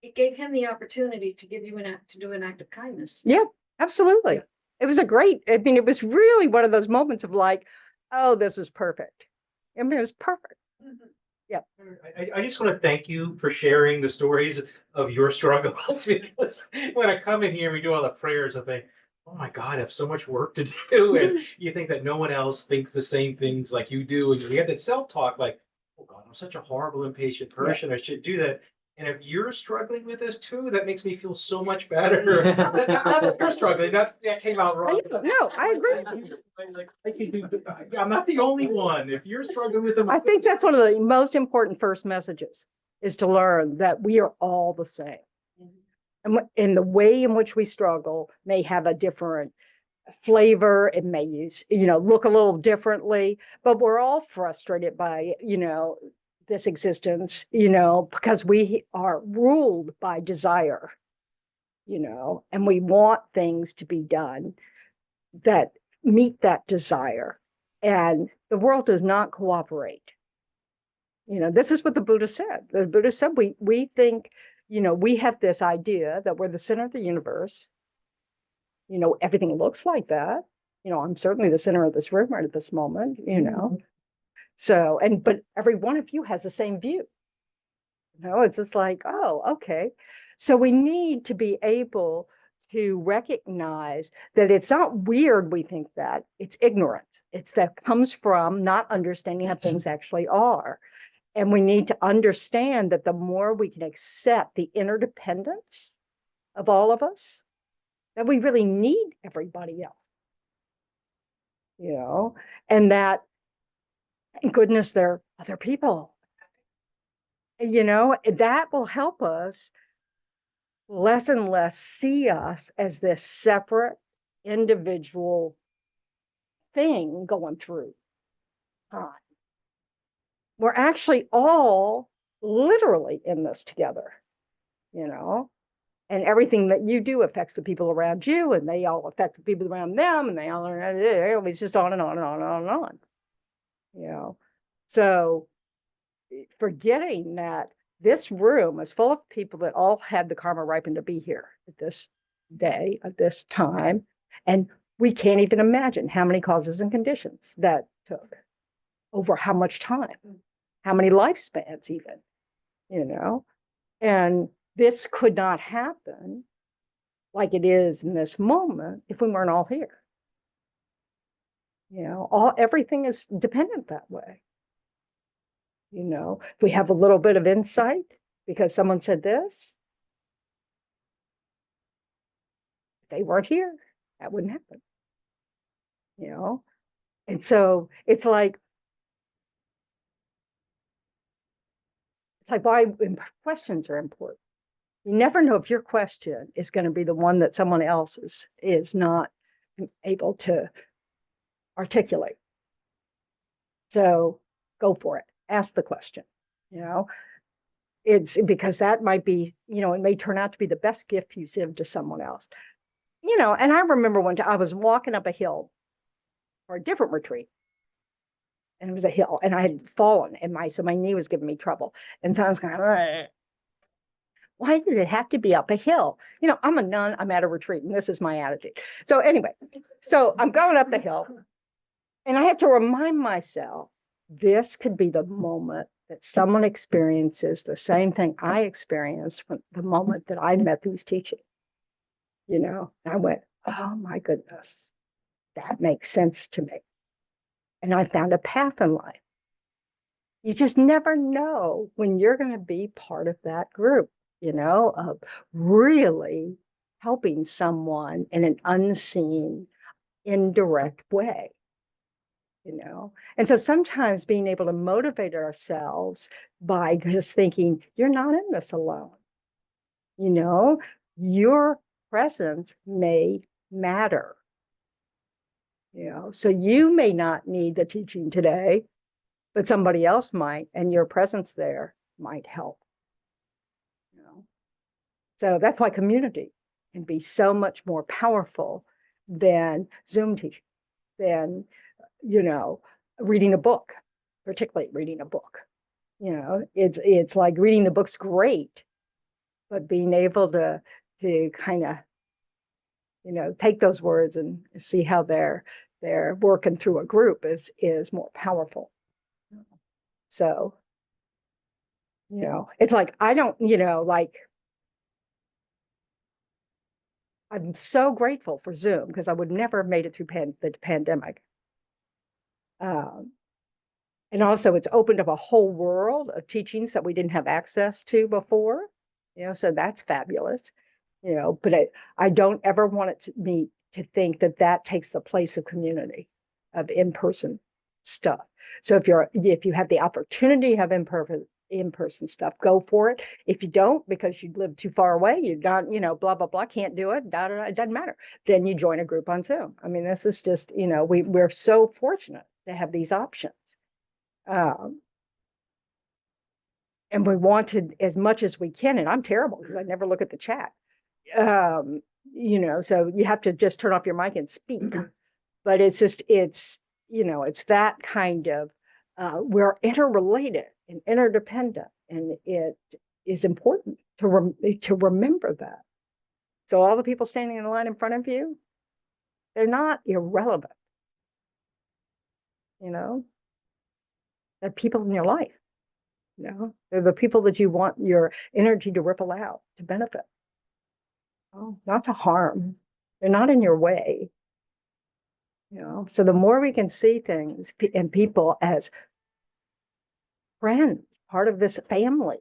It gave him the opportunity to give you to do an act of kindness. Yeah, absolutely. Yeah. It was it was really one of those moments of like, oh, this was perfect. I mean, it was perfect. Yeah. I just want to thank you for sharing the stories of your struggles because when I come in here, we do all the prayers, I think, oh my God, I have so much work to do. And you think that no one else thinks the same things like you do. And you have that self-talk like, oh God, I'm such a horrible, impatient person. I should do that. And if you're struggling with this too, that makes me feel so much better. That's not that you're struggling. That came out wrong. No, I agree. I'm not the only one. If you're struggling with them, I think that's one of the most important first messages is to learn that we are all the same. And in the way in which we struggle may have a different flavor. It may look a little differently, but we're all frustrated by, this existence, because we are ruled by desire, and we want things to be done that meet that desire. And the world does not cooperate. This is what the Buddha said. The Buddha said, we think, we have this idea that we're the center of the universe. Everything looks like that. I'm certainly the center of this room right at this moment, So, but every one of you has the same view. It's just like, oh, okay. So we need to be able to recognize that it's not weird we think that, it's ignorance. It's that comes from not understanding how things actually are. And we need to understand that the more we can accept the interdependence of all of us, that we really need everybody else. and that, thank goodness, they're other people, that will help us less and less see us as this separate individual thing going through time. We're actually all literally in this together, and everything that you do affects the people around you, and they all affect the people around them, and they all it's just on and on and on and on and on. So forgetting that this room is full of people that all had the karma ripened to be here at this day, at this time, and we can't even imagine how many causes and conditions that took over how much time, how many lifespans even, and this could not happen like it is in this moment if we weren't all here. Everything is dependent that way. If we have a little bit of insight because someone said this, if they weren't here, that wouldn't happen. And so it's like why questions are important. You never know if your question is going to be the one that someone else is not able to articulate. So go for it. Ask the question. It's because that might be, it may turn out to be the best gift you give to someone else. And I remember one time I was walking up a hill for a different retreat, and it was a hill, and I had fallen, and so my knee was giving me trouble, and so I was going, why did it have to be up a hill? I'm a nun, I'm at a retreat, and this is my attitude. So anyway, so I'm going up the hill, and I have to remind myself, this could be the moment that someone experiences the same thing I experienced from the moment that I met these teachings. I went, oh my goodness, that makes sense to me. And I found a path in life. You just never know when you're going to be part of that group, of really helping someone in an unseen, indirect way. And so sometimes being able to motivate ourselves by just thinking, you're not in this alone. Your presence may matter. So you may not need the teaching today, but somebody else might, and your presence there might help. So that's why community can be so much more powerful than Zoom teaching, than reading a book, particularly reading a book. It's like reading the book's great, but being able to kind of take those words and see how they're working through a group is more powerful. So it's like I don't like, I'm so grateful for Zoom because I would never have made it through the pandemic. And also it's opened up a whole world of teachings that we didn't have access to before, so that's fabulous, but I don't ever want it to think that takes the place of community, of in-person stuff. So if you have the opportunity to have in-person stuff, go for it. If you don't, because you live too far away, you're not, blah, blah, blah, can't do it, da, da, da, it doesn't matter. Then you join a group on Zoom. I mean, this is just, we're so fortunate to have these options. And we wanted as much as we can, and I'm terrible because I never look at the chat. So you have to just turn off your mic and speak. But it's that kind of, we're interrelated and interdependent, and it is important to remember that. So all the people standing in the line in front of you, they're not irrelevant. They're people in your life. They're the people that you want your energy to ripple out to benefit. Not to harm. They're not in your way. So the more we can see things and people as friends, part of this family.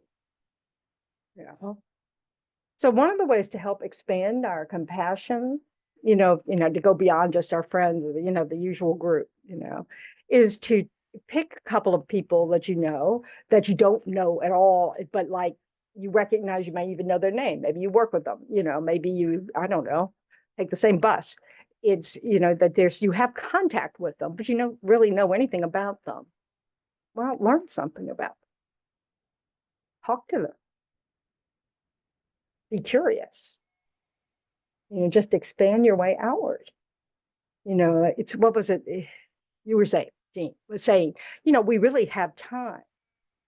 So one of the ways to help expand our compassion to go beyond just our friends, or the usual group, is to pick a couple of people that that you don't know at all, but like you recognize, you may even know their name. Maybe you work with them, maybe you, I don't know, take the same bus. It's, that you have contact with them, but you don't really know anything about them. Well, learn something about them. Talk to them. Be curious. Just expand your way outward. It's, what was it you were saying, Jean was saying, we really have time.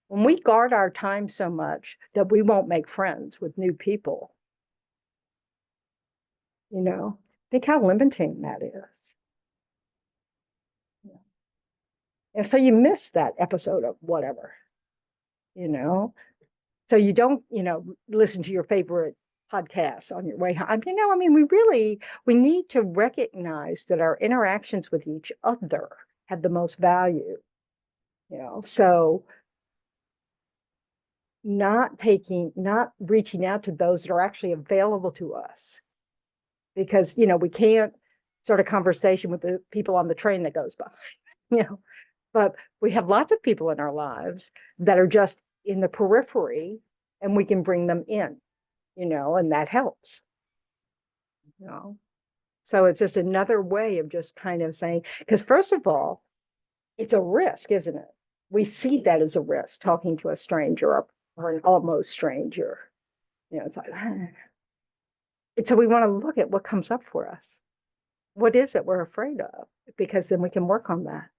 When we guard our time so much that we won't make friends with new people, think how limiting that is. And so you miss that episode of whatever, so you don't, listen to your favorite podcasts on your way home. We need to recognize that our interactions with each other have the most value, so not reaching out to those that are actually available to us, because, we can't start a conversation with the people on the train that goes by, but we have lots of people in our lives that are just in the periphery, and we can bring them in, and that helps, so it's just another way of just kind of saying, because first of all, it's a risk, isn't it? We see that as a risk, talking to a stranger or an almost stranger. It's like, and so we want to look at what comes up for us. What is it we're afraid of? Because then we can work on that.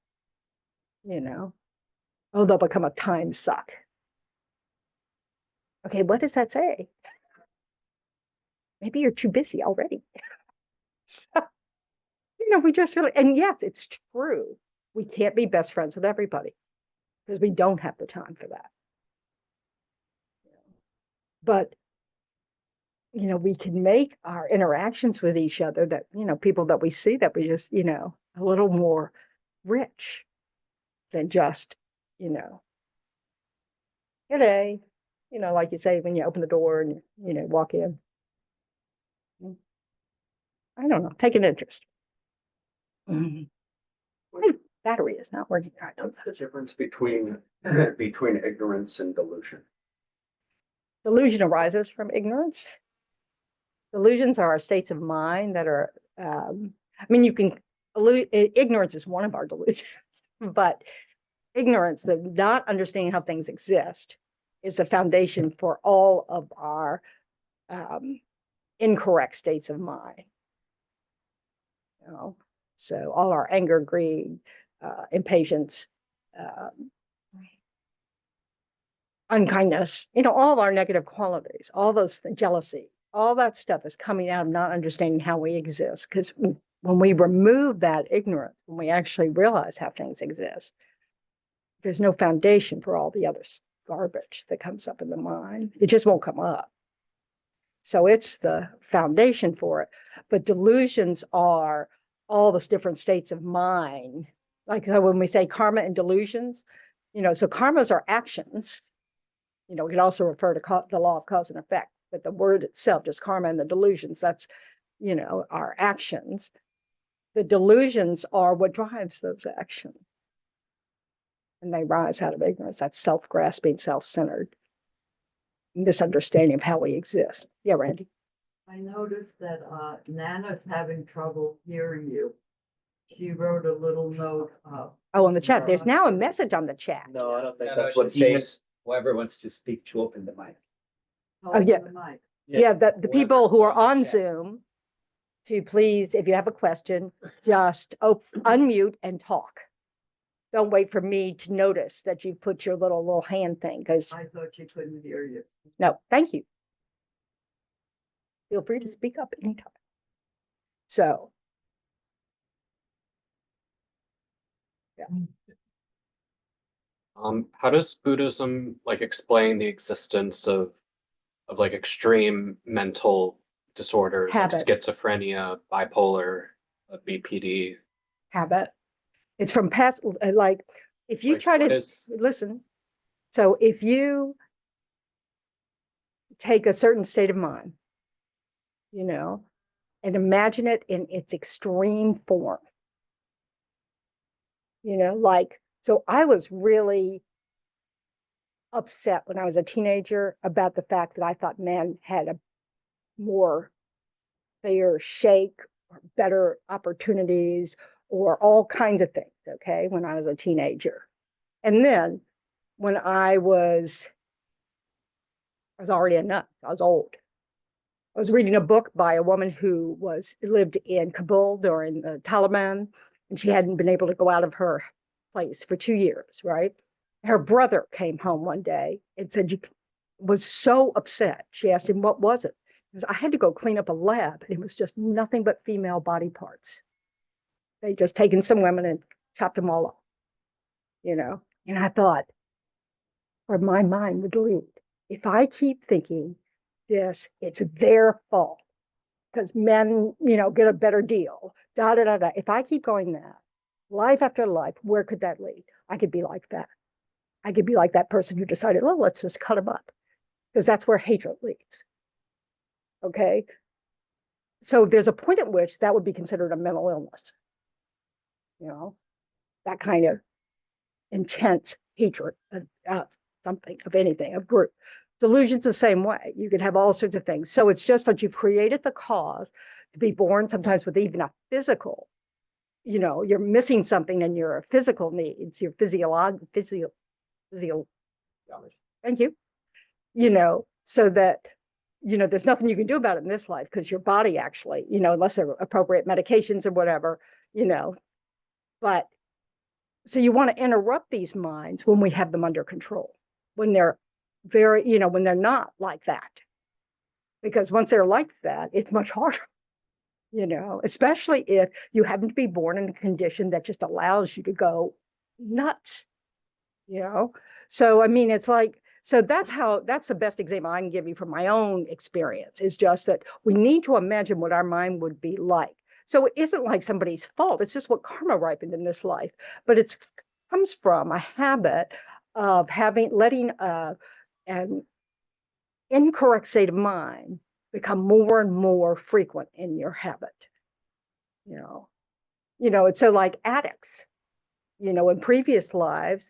Oh, they'll become a time suck. Okay, what does that say? Maybe you're too busy already. So, we just really, and yes, it's true. We can't be best friends with everybody because we don't have the time for that. But, we can make our interactions with each other that, people that we see, that we just, a little more rich than just, good day, like you say, when you open the door and, walk in. I don't know, take an interest. My battery is not working. What's the difference between ignorance and delusion? Delusion arises from ignorance. Delusions are our states of mind that are, ignorance is one of our delusions, but ignorance, the not understanding how things exist, is the foundation for all of our incorrect states of mind. So all our anger, greed, impatience, unkindness, all our negative qualities, all those jealousy, all that stuff is coming out of not understanding how we exist. Because when we remove that ignorance, when we actually realize how things exist, there's no foundation for all the other garbage that comes up in the mind. It just won't come up. So it's the foundation for it. But delusions are all those different states of mind. Like, so when we say karma and delusions, so karmas are actions. We can also refer to the law of cause and effect, but the word itself, just karma, and the delusions, that's, our actions. The delusions are what drives those actions. And they rise out of ignorance. That's self-grasping, self-centered misunderstanding of how we exist. Yeah, Randy. I noticed that Nana's having trouble hearing you. She wrote a little note. Oh, on the chat. There's now a message on the chat. No, I don't think No, that's no, what she says. says. Whoever wants to speak to open the mic. Oh, yeah. The mic. Yeah, the Whoever people who are on on the chat. Zoom, to please, if you have a question, just unmute and talk. Don't wait for me to notice that you put your little hand thing, because I thought she couldn't hear you. no, thank you. Feel free to speak up anytime. So, yeah. How does Buddhism explain the existence of like extreme mental disorders like Habit. schizophrenia, bipolar, BPD? Habit. It's from past, like, if you try to listen. So if you take a certain state of mind, and imagine it in its extreme form. Like, so I was really upset when I was a teenager about the fact that I thought men had a more fair shake or better opportunities or all kinds of things, okay, when I was a teenager. And then when I was already a nut, I was old. I was reading a book by a woman who lived in Kabul during the Taliban, and she hadn't been able to go out of her place for 2 years, right? Her brother came home one day and said, was so upset. She asked him, what was it? He said, I had to go clean up a lab. And it was just nothing but female body parts. They just taken some women and chopped them all up, And I thought, where my mind would lead, if I keep thinking this, it's their fault because men, get a better deal, da da da da. If I keep going that, life after life, where could that lead? I could be like that. I could be like that person who decided, well, let's just cut them up, because that's where hatred leads. Okay. So there's a point at which that would be considered a mental illness, that kind of intense hatred of something, of anything, of group. Delusion's the same way. You could have all sorts of things. So it's just that you've created the cause to be born sometimes with even a physical, you're missing something in your physical needs, your physio, thank you, so that, there's nothing you can do about it in this life because your body actually, unless there are appropriate medications or whatever, but so you want to interrupt these minds when we have them under control, when they're very, when they're not like that. Because once they're like that, it's much harder, especially if you happen to be born in a condition that just allows you to go nuts, So, I mean, it's like, so that's the best example I can give you from my own experience, is just that we need to imagine what our mind would be like. So it isn't like somebody's fault. It's just what karma ripened in this life. But it comes from a habit of letting an incorrect state of mind become more and more frequent in your habit. It's so like addicts, in previous lives,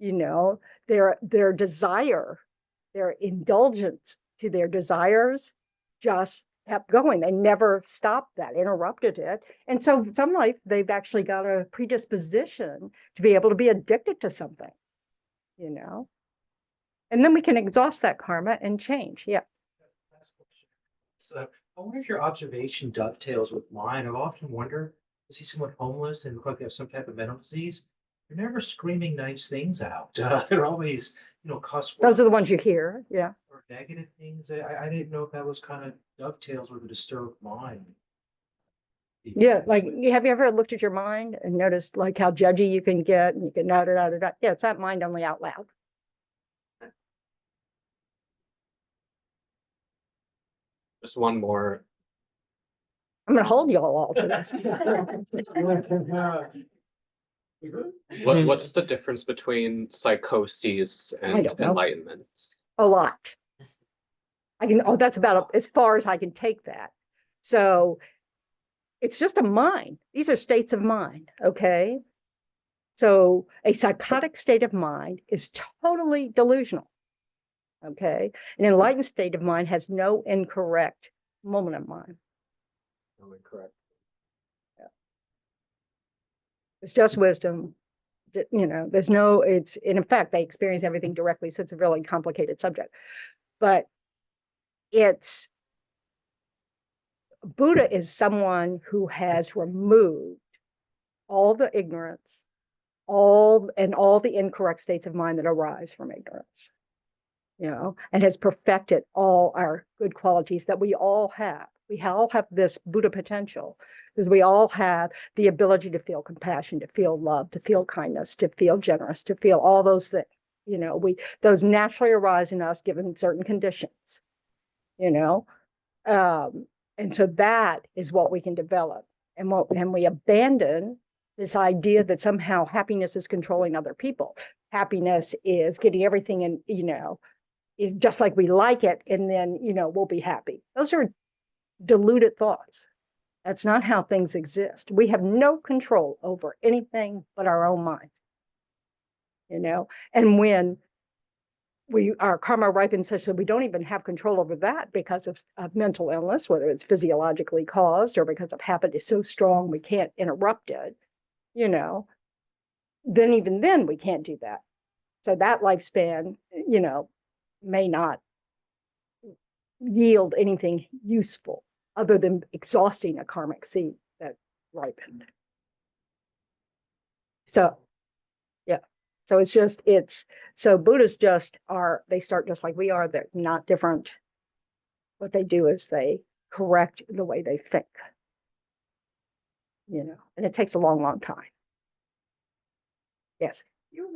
their desire, their indulgence to their desires just kept going. They never stopped that, interrupted it. And so some life, they've actually got a predisposition to be able to be addicted to something, And then we can exhaust that karma and change. Yeah. So I wonder if your observation dovetails with mine. I've often wondered, I see someone homeless and look like they have some type of mental disease. They're never screaming nice things out. They're always, cuss words. Those are the ones you hear. Yeah. Or negative things. I didn't know if that was kind of dovetails with a disturbed mind. Yeah, like, have you ever looked at your mind and noticed like how judgy you can get, and you can da da da da da. Yeah, it's that mind only out loud. Just one more. I'm gonna hold you all to this. What's the difference between psychoses and don't know. enlightenment? A lot. That's about as far as I can take that. So it's just a mind. These are states of mind, okay? So a psychotic state of mind is totally delusional, okay? An enlightened state of mind has no incorrect moment of mind. No, incorrect. Yeah. It's just wisdom. There's no, and in fact, they experience everything directly, so it's a really complicated subject. But Buddha is someone who has removed all the ignorance, all the incorrect states of mind that arise from ignorance, and has perfected all our good qualities that we all have. We all have this Buddha potential because we all have the ability to feel compassion, to feel love, to feel kindness, to feel generous, to feel all those things. Those naturally arise in us given certain conditions, and so that is what we can develop. And we abandon this idea that somehow happiness is controlling other people. Happiness is getting everything in, is just like we like it, and then, we'll be happy. Those are deluded thoughts. That's not how things exist. We have no control over anything but our own minds. And when our karma ripens such that we don't even have control over that because of mental illness, whether it's physiologically caused or because of habit is so strong we can't interrupt it, then even then we can't do that. So that lifespan, may not yield anything useful other than exhausting a karmic seed that ripened. So, yeah. So so Buddhists they start just like we are. They're not different. What they do is they correct the way they think, and it takes a long, long time. Yes. You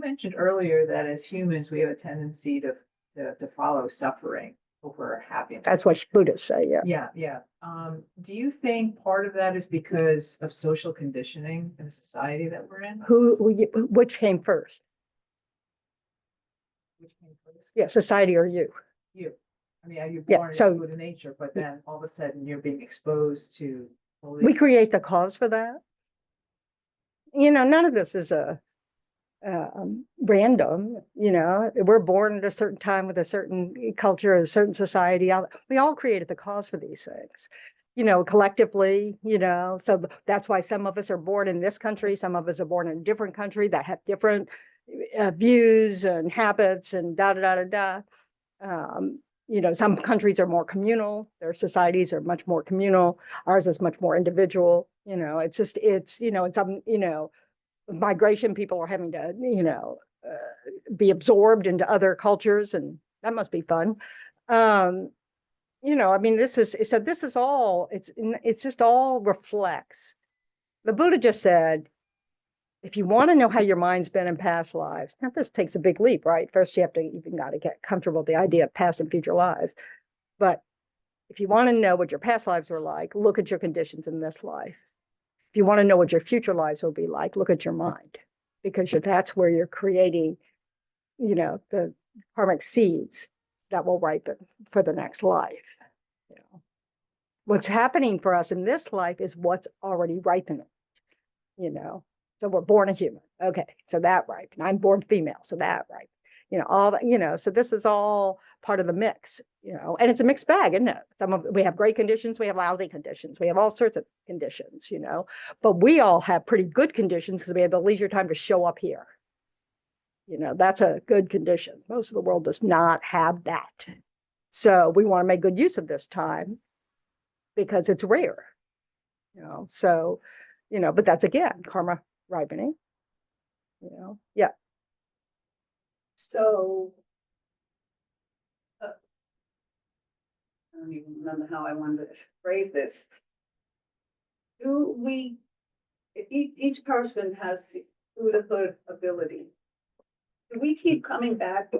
mentioned earlier that as humans, we have a tendency to follow suffering over happiness. That's what Buddhists say. Yeah. Yeah, yeah. Do you think part of that is because of social conditioning in the society that we're in? Which came first? Which came first? Yeah, society or you? You. I mean, you're Yeah, born so- into nature, but then all of a sudden you're being exposed to all We these- create the cause for that. None of this is random. We're born at a certain time with a certain culture, a certain society. We all created the cause for these things, collectively. So that's why some of us are born in this country, some of us are born in a different country that have different views and habits and da da da da da. Some countries are more communal, their societies are much more communal, ours is much more individual. Migration, people are having to be absorbed into other cultures, and that must be fun. This is all, it's just all reflects. The Buddha just said, if you want to know how your mind's been in past lives, now this takes a big leap, right? First, you have to even got to get comfortable with the idea of past and future lives. But if you want to know what your past lives were like, look at your conditions in this life. If you want to know what your future lives will be like, look at your mind, because that's where you're creating, the karmic seeds that will ripen for the next life. What's happening for us in this life is what's already ripening, So we're born a human. Okay, so that ripened. I'm born female, so that ripened. All that, so this is all part of the mix, and it's a mixed bag, isn't it? We have great conditions, we have lousy conditions, we have all sorts of conditions, but we all have pretty good conditions because we have the leisure time to show up here. That's a good condition. Most of the world does not have that. So we want to make good use of this time because it's rare, so, but that's again, karma ripening, yeah. So. I don't even remember how I wanted to phrase this. If each person has the Buddhahood ability, do we keep coming back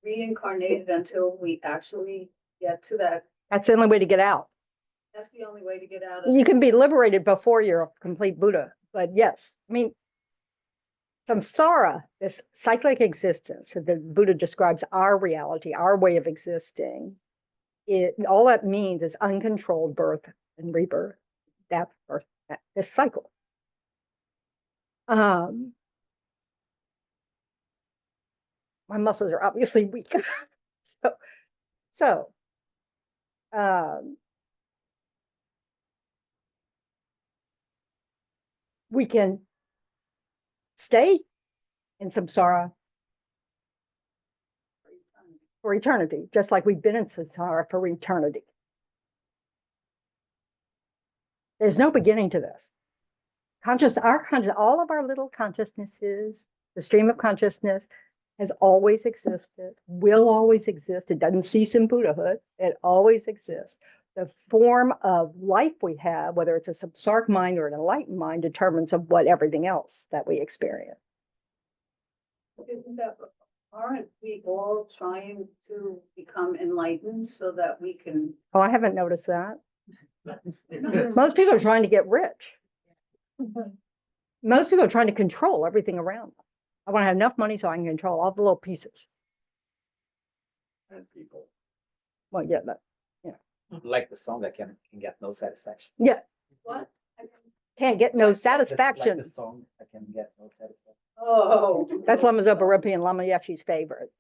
reincarnated until we actually get to that? That's the only way to get out. That's the only way to get out. You can be liberated before you're a complete Buddha, but yes, samsara, this cyclic existence that the Buddha describes our reality, our way of existing. All that means is uncontrolled birth and rebirth, death, birth, this cycle. My muscles are obviously weak. so we can stay in samsara for eternity, just like we've been in samsara for eternity. There's no beginning to this. All of our little consciousnesses, the stream of consciousness has always existed, will always exist. It doesn't cease in Buddhahood. It always exists. The form of life we have, whether it's a samsaric mind or an enlightened mind, determines of what everything else that we experience. Aren't we all trying to become enlightened so that we can? Oh, I haven't noticed that. Most people are trying to get rich. Most people are trying to control everything around them. I want to have enough money so I can control all the little pieces. And people. Well, yeah, but yeah. Like the song that can get no satisfaction. Yeah, What? can't get no Like the satisfaction. song that can get no satisfaction. Oh. That's Lama Zopa and Lama Yeshi's favorite.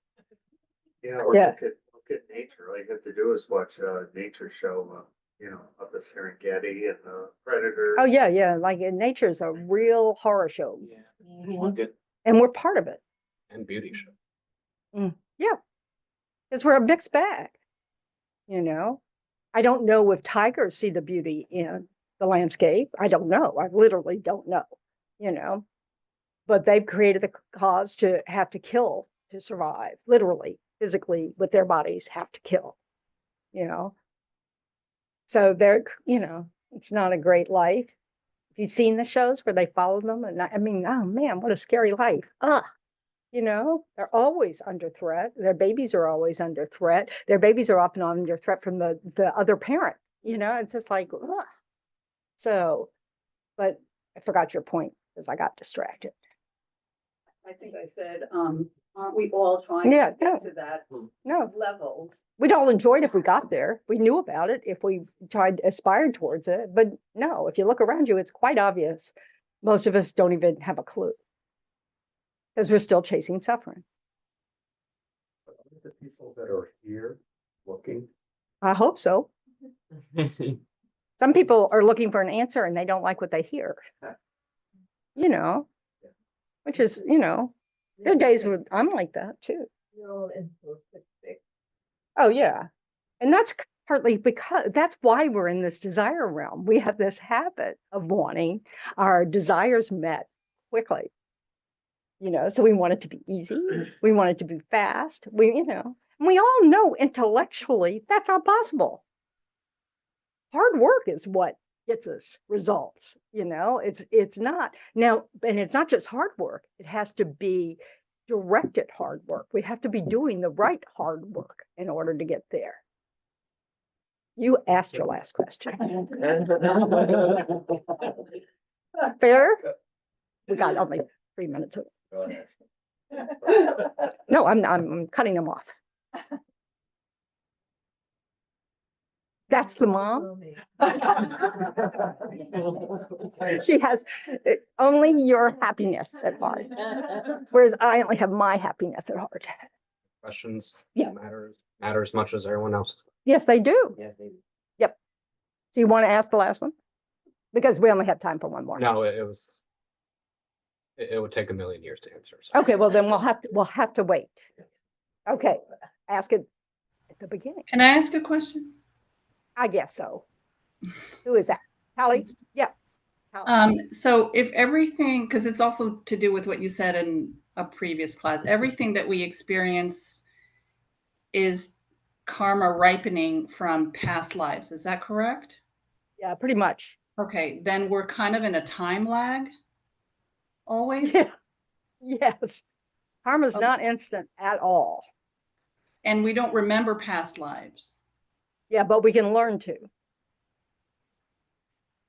Yeah, or Yeah. look at nature. All you have to do is watch a nature show, of the Serengeti and the predator. Oh, yeah, yeah, like nature's a real horror show. Yeah. Good And we're part of it. and beauty show. Yeah, because we're a mixed bag, you know. I don't know if tigers see the beauty in the landscape. I don't know. I literally don't know, you know. But they've created the cause to have to kill to survive, literally, physically, with their bodies have to kill, you know. So they're, it's not a great life. Have you seen the shows where they follow them? And I mean, oh man, what a scary life. They're always under threat. Their babies are always under threat. Their babies are often under threat from the other parent. It's just like, ugh. So, but I forgot your point because I got distracted. I think I said, aren't we all trying Yeah, to get no. to that No, level? we'd all enjoy it if we got there. We knew about it if we tried aspired towards it. But no, if you look around you, it's quite obvious. Most of us don't even have a clue because we're still chasing suffering. But are the people that are here looking, I hope so. Some people are looking for an answer and they don't like what they hear. Which is, there are days where I'm like that too. You're all into a quick fix. Oh, yeah. And that's partly because that's why we're in this desire realm. We have this habit of wanting our desires met quickly. So we want it to be easy. We want it to be fast. And we all know intellectually that's not possible. Hard work is what gets us results. It's not now, and it's not just hard work. It has to be directed hard work. We have to be doing the right hard work in order to get there. You asked your last question. Fair? We got only 3 minutes. No, I'm cutting them off. That's the mom. She has only your happiness at heart, whereas I only have my happiness at heart. Questions Yeah. matter as much as everyone else. Yes, they do. Yes, they do. Yep. So you want to ask the last one? Because we only have time for one more. No, it would take a million years to answer. So. Okay, well then we'll have to wait. Okay, ask it at the beginning. Can I ask a question? I guess so. Who is that? Hallie? Yeah. So if everything, because it's also to do with what you said in a previous class, everything that we experience is karma ripening from past lives. Is that correct? Yeah, pretty much. Okay, then we're kind of in a time lag always? Yeah. Yes. Karma's not instant at all. And we don't remember past lives. Yeah, but we can learn to.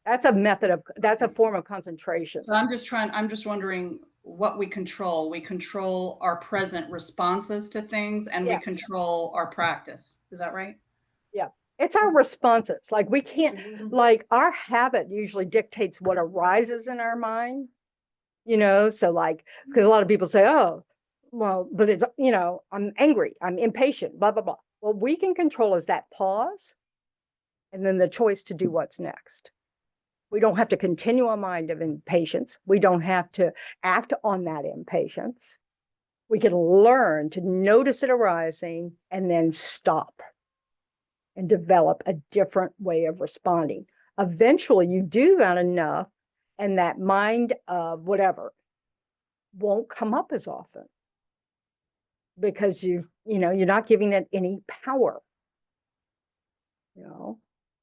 That's a form of concentration. So I'm just wondering what we control. We control our present responses to things and Yes. we control our practice. Is that right? Yeah. It's our responses. Like we can't, like our habit usually dictates what arises in our mind, so like, because a lot of people say, oh, well, but it's, I'm angry, I'm impatient, blah, blah, blah. What we can control is that pause and then the choice to do what's next. We don't have to continue a mind of impatience. We don't have to act on that impatience. We can learn to notice it arising and then stop and develop a different way of responding. Eventually, you do that enough, and that mind of whatever won't come up as often because you're not giving it any power.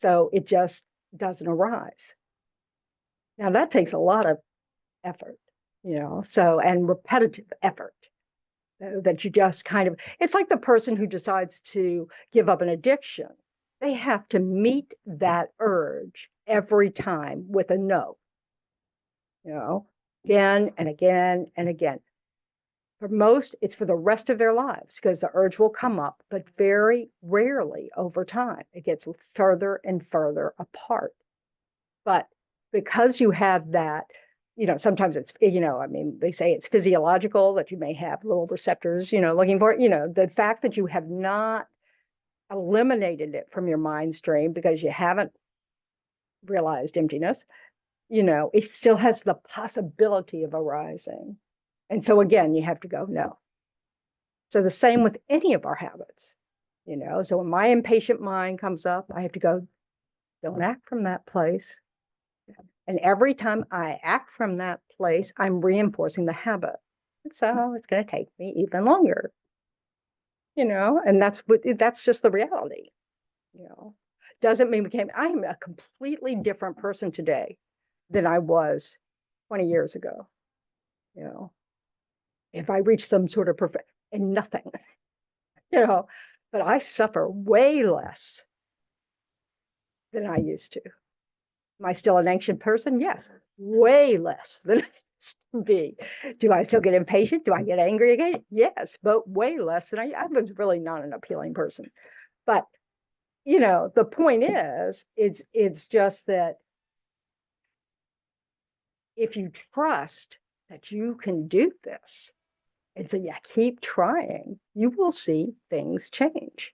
So it just doesn't arise. Now that takes a lot of effort, and repetitive effort that you just kind of, it's like the person who decides to give up an addiction. They have to meet that urge every time with a no, again and again and again. For most, it's for the rest of their lives because the urge will come up, but very rarely over time. It gets further and further apart. But because you have that, sometimes it's, I mean, they say it's physiological that you may have little receptors, looking for it, the fact that you have not eliminated it from your mind stream because you haven't realized emptiness, it still has the possibility of arising. And so again, you have to go, no. So the same with any of our habits, so when my impatient mind comes up, I have to go, don't act from that place. And every time I act from that place, I'm reinforcing the habit. And so it's going to take me even longer, and that's just the reality, Doesn't mean I'm a completely different person today than I was 20 years ago, if I reach some sort of perfect and nothing, but I suffer way less than I used to. Am I still an anxious person? Yes, way less than I used to be. Do I still get impatient? Do I get angry again? Yes, but way less than I was really not an appealing person. But, the point is, it's just that if you trust that you can do this, and so you keep trying, you will see things change,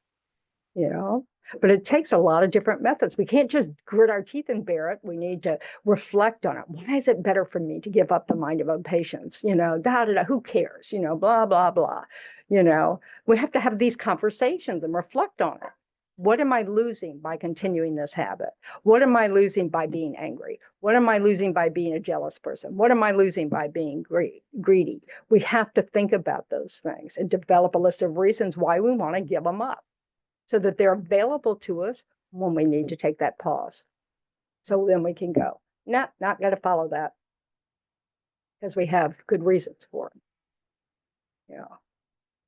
but it takes a lot of different methods. We can't just grit our teeth and bear it. We need to reflect on it. Why is it better for me to give up the mind of impatience? Who cares? Blah, blah, blah. We have to have these conversations and reflect on it. What am I losing by continuing this habit? What am I losing by being angry? What am I losing by being a jealous person? What am I losing by being greedy? We have to think about those things and develop a list of reasons why we want to give them up so that they're available to us when we need to take that pause. So then we can go, not going to follow that because we have good reasons for it.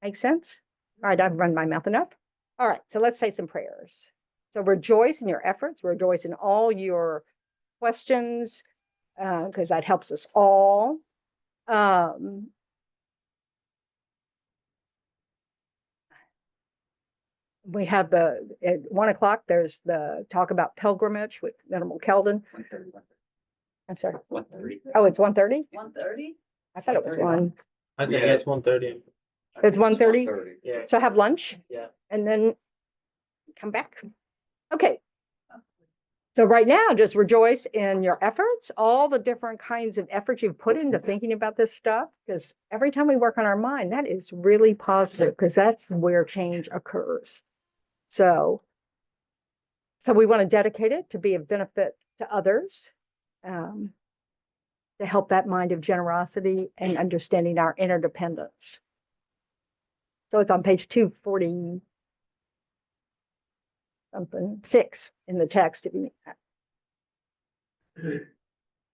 Make sense? All right, I've run my mouth enough. All right, so let's say some prayers. So rejoice in your efforts, rejoice in all your questions, because that helps us all. We have at 1 o'clock, there's the talk about pilgrimage with Venerable Tendron. I'm sorry. 1:30. Oh, it's 1:30? 1:30? I thought it was 1. I think it's 1:30. It's 1:30? Yeah. So have lunch? Yeah. And then come back. Okay. So right now, just rejoice in your efforts, all the different kinds of effort you've put into thinking about this stuff, because every time we work on our mind, that is really positive, because that's where change occurs. So we want to dedicate it to be of benefit to others, to help that mind of generosity and understanding our interdependence. So it's on page 240 something 6 in the text if you need that.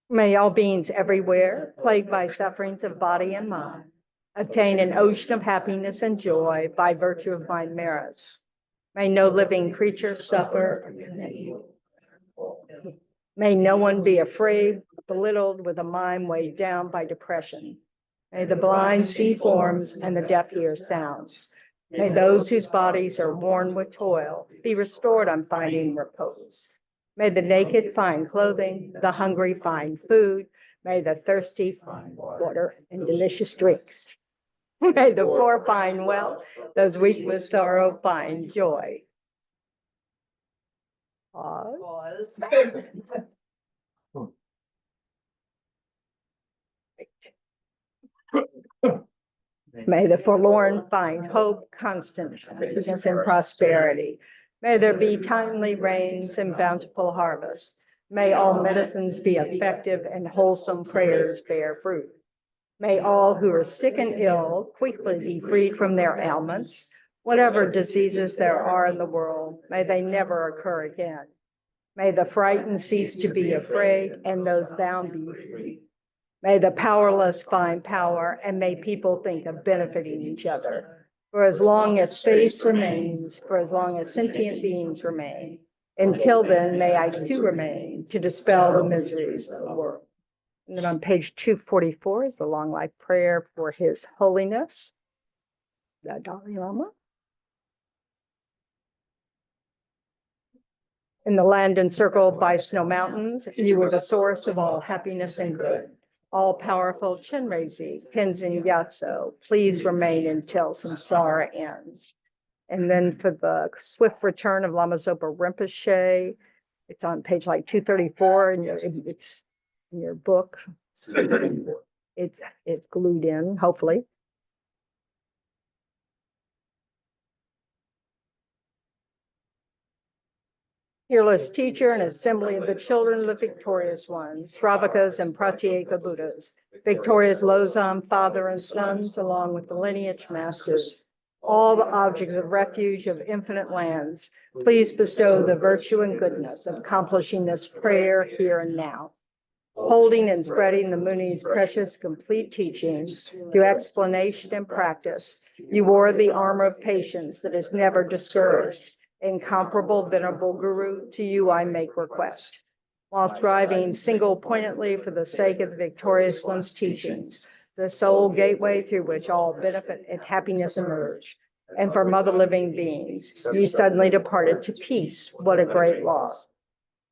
May all beings everywhere, plagued by sufferings of body and mind, obtain an ocean of happiness and joy by virtue of my merits. May no living creature suffer. May no one be afraid, belittled with a mind weighed down by depression. May the blind see forms and the deaf hear sounds. May those whose bodies are worn with toil be restored on finding repose. May the naked find clothing, the hungry find food. May the thirsty find water and delicious drinks. May the poor find wealth, those weak with sorrow find joy. Pause. May the forlorn find hope, constance, peace, and prosperity. May there be timely rains and bountiful harvests. May all medicines be effective and wholesome prayers bear fruit. May all who are sick and ill quickly be freed from their ailments. Whatever diseases there are in the world, may they never occur again. May the frightened cease to be afraid and those bound be free. May the powerless find power, and may people think of benefiting each other. For as long as space remains, for as long as sentient beings remain, until then may I too remain to dispel the miseries of the world. And then on page 244 is the long life prayer for His Holiness, the Dalai Lama. In the land encircled by snow mountains, you were the source of all happiness and good. All powerful Chenrezig, Tenzin Gyatso, please remain until samsara ends. And then for the swift return of Lama Zopa Rinpoche, it's on page like 234 and it's in your book. It's glued in, hopefully. Fearless teacher and assembly of the children of the victorious ones, Shravakas and Pratyeka Buddhas, victorious Losam, father and sons, along with the lineage masters, all the objects of refuge of infinite lands, please bestow the virtue and goodness of accomplishing this prayer here and now. Holding and spreading the Muni's precious complete teachings through explanation and practice, you wore the armor of patience that is never discouraged. Incomparable venerable Guru, to you I make request. While striving single-pointedly for the sake of the victorious one's teachings, the sole gateway through which all benefit and happiness emerge, and from other living beings, you suddenly departed to peace. What a great loss.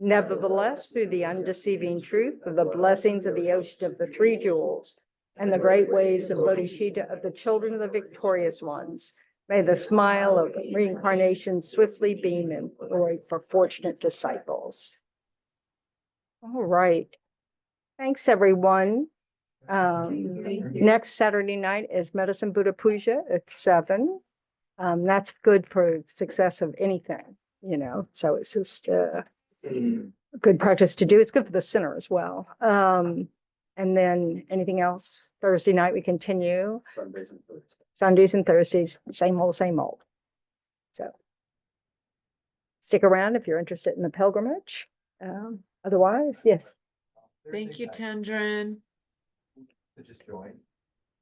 Nevertheless, through the undeceiving truth of the blessings of the ocean of the three jewels and the great ways of Bodhicitta of the children of the victorious ones, may the smile of reincarnation swiftly beam in glory for fortunate disciples. All right. Thanks, everyone. Next Saturday night is Medicine Buddha Puja at 7. That's good for success of anything, you know, so it's just a good practice to do. It's good for the center as well. And then anything else? Thursday night we continue. Sundays and Thursdays. Sundays and Thursdays, same old, same old. So stick around if you're interested in the pilgrimage. Otherwise, yes, Thank you, Tendron. To just join.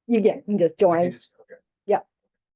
you can just join.